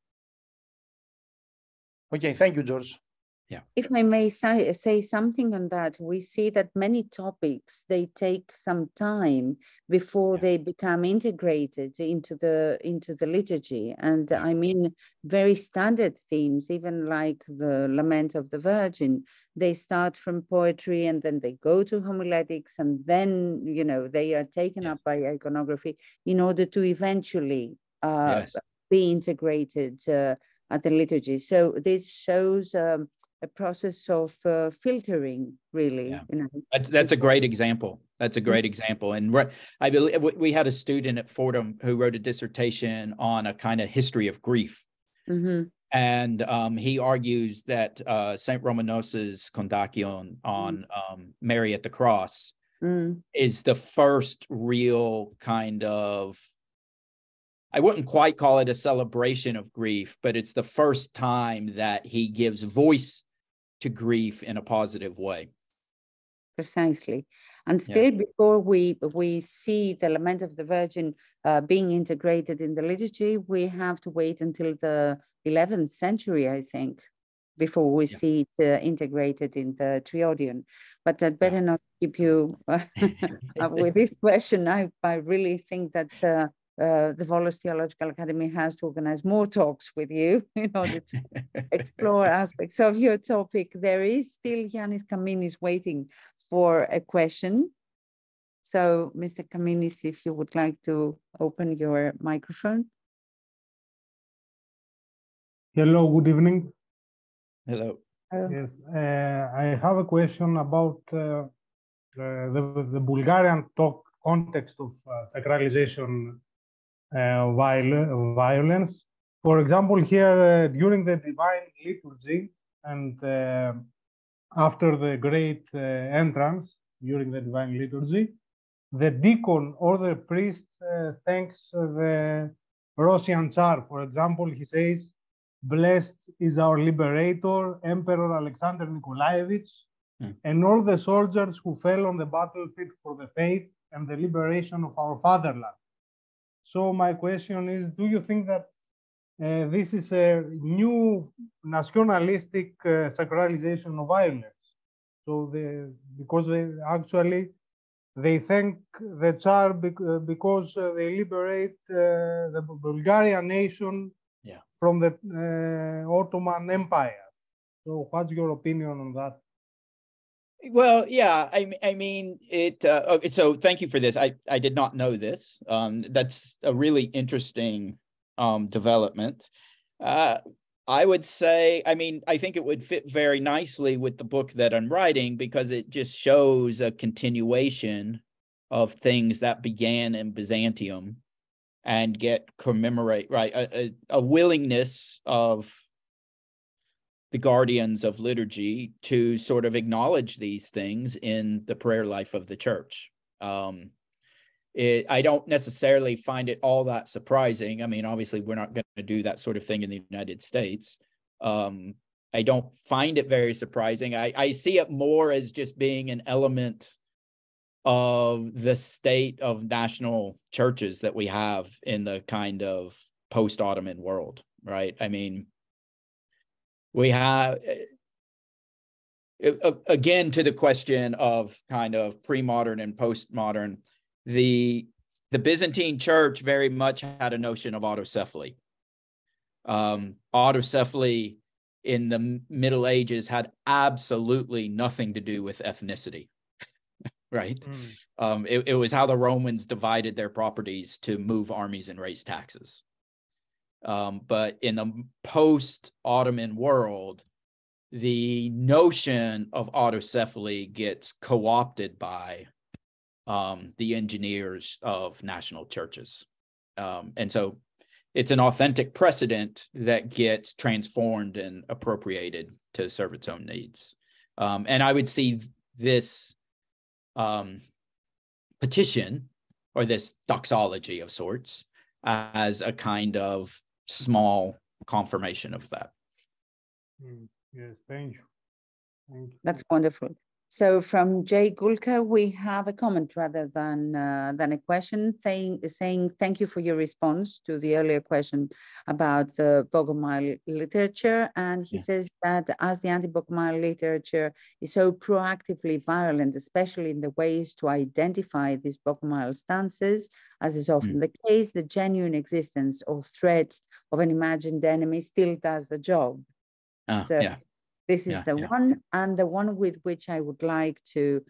Speaker 1: Okay, thank you, George.
Speaker 3: Yeah.
Speaker 2: If I may say something on that, we see that many topics, they take some time before they become integrated into the liturgy. And I mean, very standard themes, even like the Lament of the Virgin, they start from poetry and then they go to homiletics and then, you know, they are taken up by iconography in order to eventually be integrated at the liturgy. So this shows a process of filtering, really.
Speaker 3: Yeah.
Speaker 2: You know.
Speaker 3: That's a great example. That's a great example. And I believe we had a student at Fordham who wrote a dissertation on a kind of history of grief.
Speaker 2: Mm-hmm.
Speaker 3: And he argues that St. Romanos's Kondakion on Mary at the Cross is the first real kind of, I wouldn't quite call it a celebration of grief, but it's the first time that he gives voice to grief in a positive way.
Speaker 2: Precisely. And still before we see the Lament of the Virgin being integrated in the liturgy, we have to wait until the 11th century, I think, before we see it integrated in the Triodion. But I'd better not keep you with this question. I really think that the Volos Theological Academy has to organize more talks with you in order to explore aspects of your topic. There is still Yannis Kaminis waiting for a question. So, Mr. Kaminis, if you would like to open your microphone.
Speaker 8: Hello, good evening.
Speaker 3: Hello.
Speaker 8: Yes, I have a question about the Bulgarian context of sacralization violence. For example, here during the Divine Liturgy and after the Great Entrance during the Divine Liturgy, the deacon or the priest thanks the Russian Tsar. For example, he says, "Blessed is our liberator, Emperor Alexander Nikolaevich, and all the soldiers who fell on the battlefield for the faith and the liberation of our fatherland." So my question is, do you think that this is a new nationalistic sacralization of violence? So because they thank the Tsar because they liberate the Bulgarian nation from the Ottoman Empire. So what's your opinion on that?
Speaker 3: Well, yeah, I mean, okay, so thank you for this. I did not know this. That's a really interesting development. I would say, I mean, I think it would fit very nicely with the book that I'm writing because it just shows a continuation of things that began in Byzantium and get commemorate, right? A willingness of the guardians of liturgy to sort of acknowledge these things in the prayer life of the church. I don't necessarily find it all that surprising. I mean, obviously, we're not going to do that sort of thing in the United States. I don't find it very surprising. I see it more as just being an element of the state of national churches that we have in the kind of post-Ottoman world, right? I mean, we have, again, to the question of kind of pre-modern and post-modern, the Byzantine church very much had a notion of autocephaly. Autocephaly in the Middle Ages had absolutely nothing to do with ethnicity. Right. It was how the Romans divided their properties to move armies and raise taxes. But in the post-Ottoman world, the notion of autocephaly gets co-opted by the engineers of national churches. And so it's an authentic precedent that gets transformed and appropriated to serve its own needs. And I would see this petition, or this doxology of sorts, as a kind of small confirmation of that.
Speaker 8: Yes, thank you. Thank you.
Speaker 2: That's wonderful. So from Jay Gulka, we have a comment rather than a question, saying thank you for your response to the earlier question about the Bogomile literature. And he says that as the anti-Bogomile literature is so proactively violent, especially in the ways to identify these Bogomile stances, as is often the case, the genuine existence or threat of an imagined enemy still does the job. This is the one, and the one with which I would like to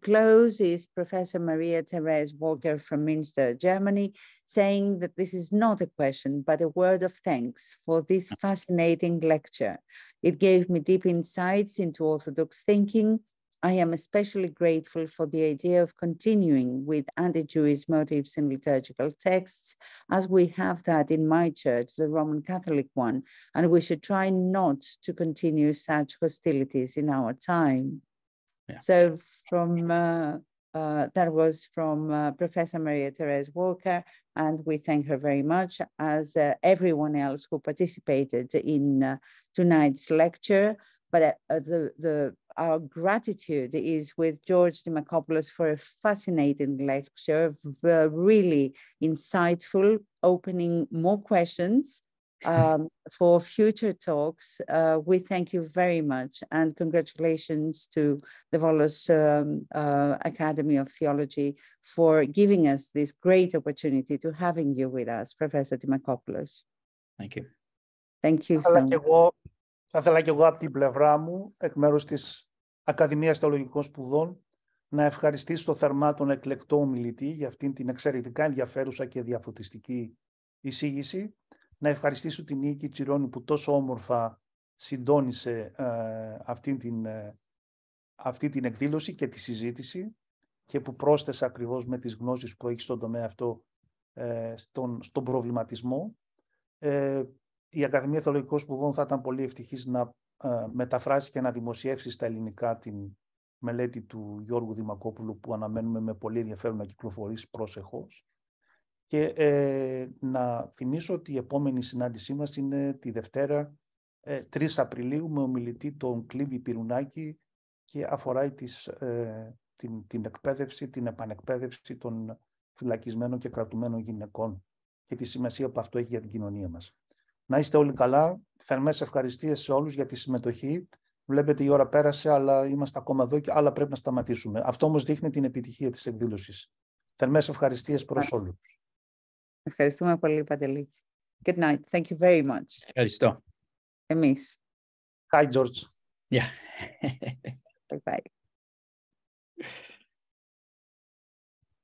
Speaker 2: close is Professor Maria Therese Walker from Münster, Germany, saying that this is not a question, but a word of thanks for this fascinating lecture. It gave me deep insights into Orthodox thinking. I am especially grateful for the idea of continuing with anti-Jewish motives in liturgical texts, as we have that in my church, the Roman Catholic one, and we should try not to continue such hostilities in our time. So from that was from Professor Maria Therese Walker, and we thank her very much, as everyone else who participated in tonight's lecture. But our gratitude is with George Demacopoulos for a fascinating lecture, really insightful, opening more questions for future talks. We thank you very much, and congratulations to the Volos Academy of Theology for giving us this great opportunity to having you with us, Professor Demacopoulos.
Speaker 3: Thank you.
Speaker 2: Thank you so much.
Speaker 1: Θα ήθελα και εγώ από την πλευρά μου, εκ μέρους της Ακαδημίας Θεολογικών Σπουδών, να ευχαριστήσω θερμά τον εκλεκτό ομιλητή για αυτήν την εξαιρετικά ενδιαφέρουσα και διαφωτιστική εισήγηση. Να ευχαριστήσω την Νίκη Τσιρόνη που τόσο όμορφα συντόνισε αυτή την εκδήλωση και τη συζήτηση και που πρόσθεσε ακριβώς με τις γνώσεις που έχει στον τομέα αυτό στον προβληματισμό. Η Ακαδημία Θεολογικών Σπουδών θα ήταν πολύ ευτυχής να μεταφράσει και να δημοσιεύσει στα ελληνικά την μελέτη του Γιώργου Δημακόπουλου, που αναμένουμε με πολύ ενδιαφέρον να κυκλοφορήσει προσεχώς. Και να θυμίσω ότι η επόμενη συνάντησή μας είναι τη Δευτέρα 3 Απριλίου με ομιλητή τον Κλήβη Πυρουνάκη και αφορά την εκπαίδευση, την επανεκπαίδευση των φυλακισμένων και κρατουμένων γυναικών και τη σημασία που αυτό έχει για την κοινωνία μας. Να είστε όλοι καλά. Θερμές ευχαριστίες σε όλους για τη συμμετοχή. Βλέπετε η ώρα πέρασε, αλλά είμαστε ακόμα εδώ και άλλα πρέπει να σταματήσουμε. Αυτό όμως δείχνει την επιτυχία της εκδήλωσης. Θερμές ευχαριστίες προς όλους.
Speaker 2: Ευχαριστούμε πολύ, Παντελή. Good night. Thank you very much.
Speaker 3: Ευχαριστώ.
Speaker 2: Εμείς.
Speaker 1: Hi, George.
Speaker 3: Yeah.
Speaker 2: Bye-bye.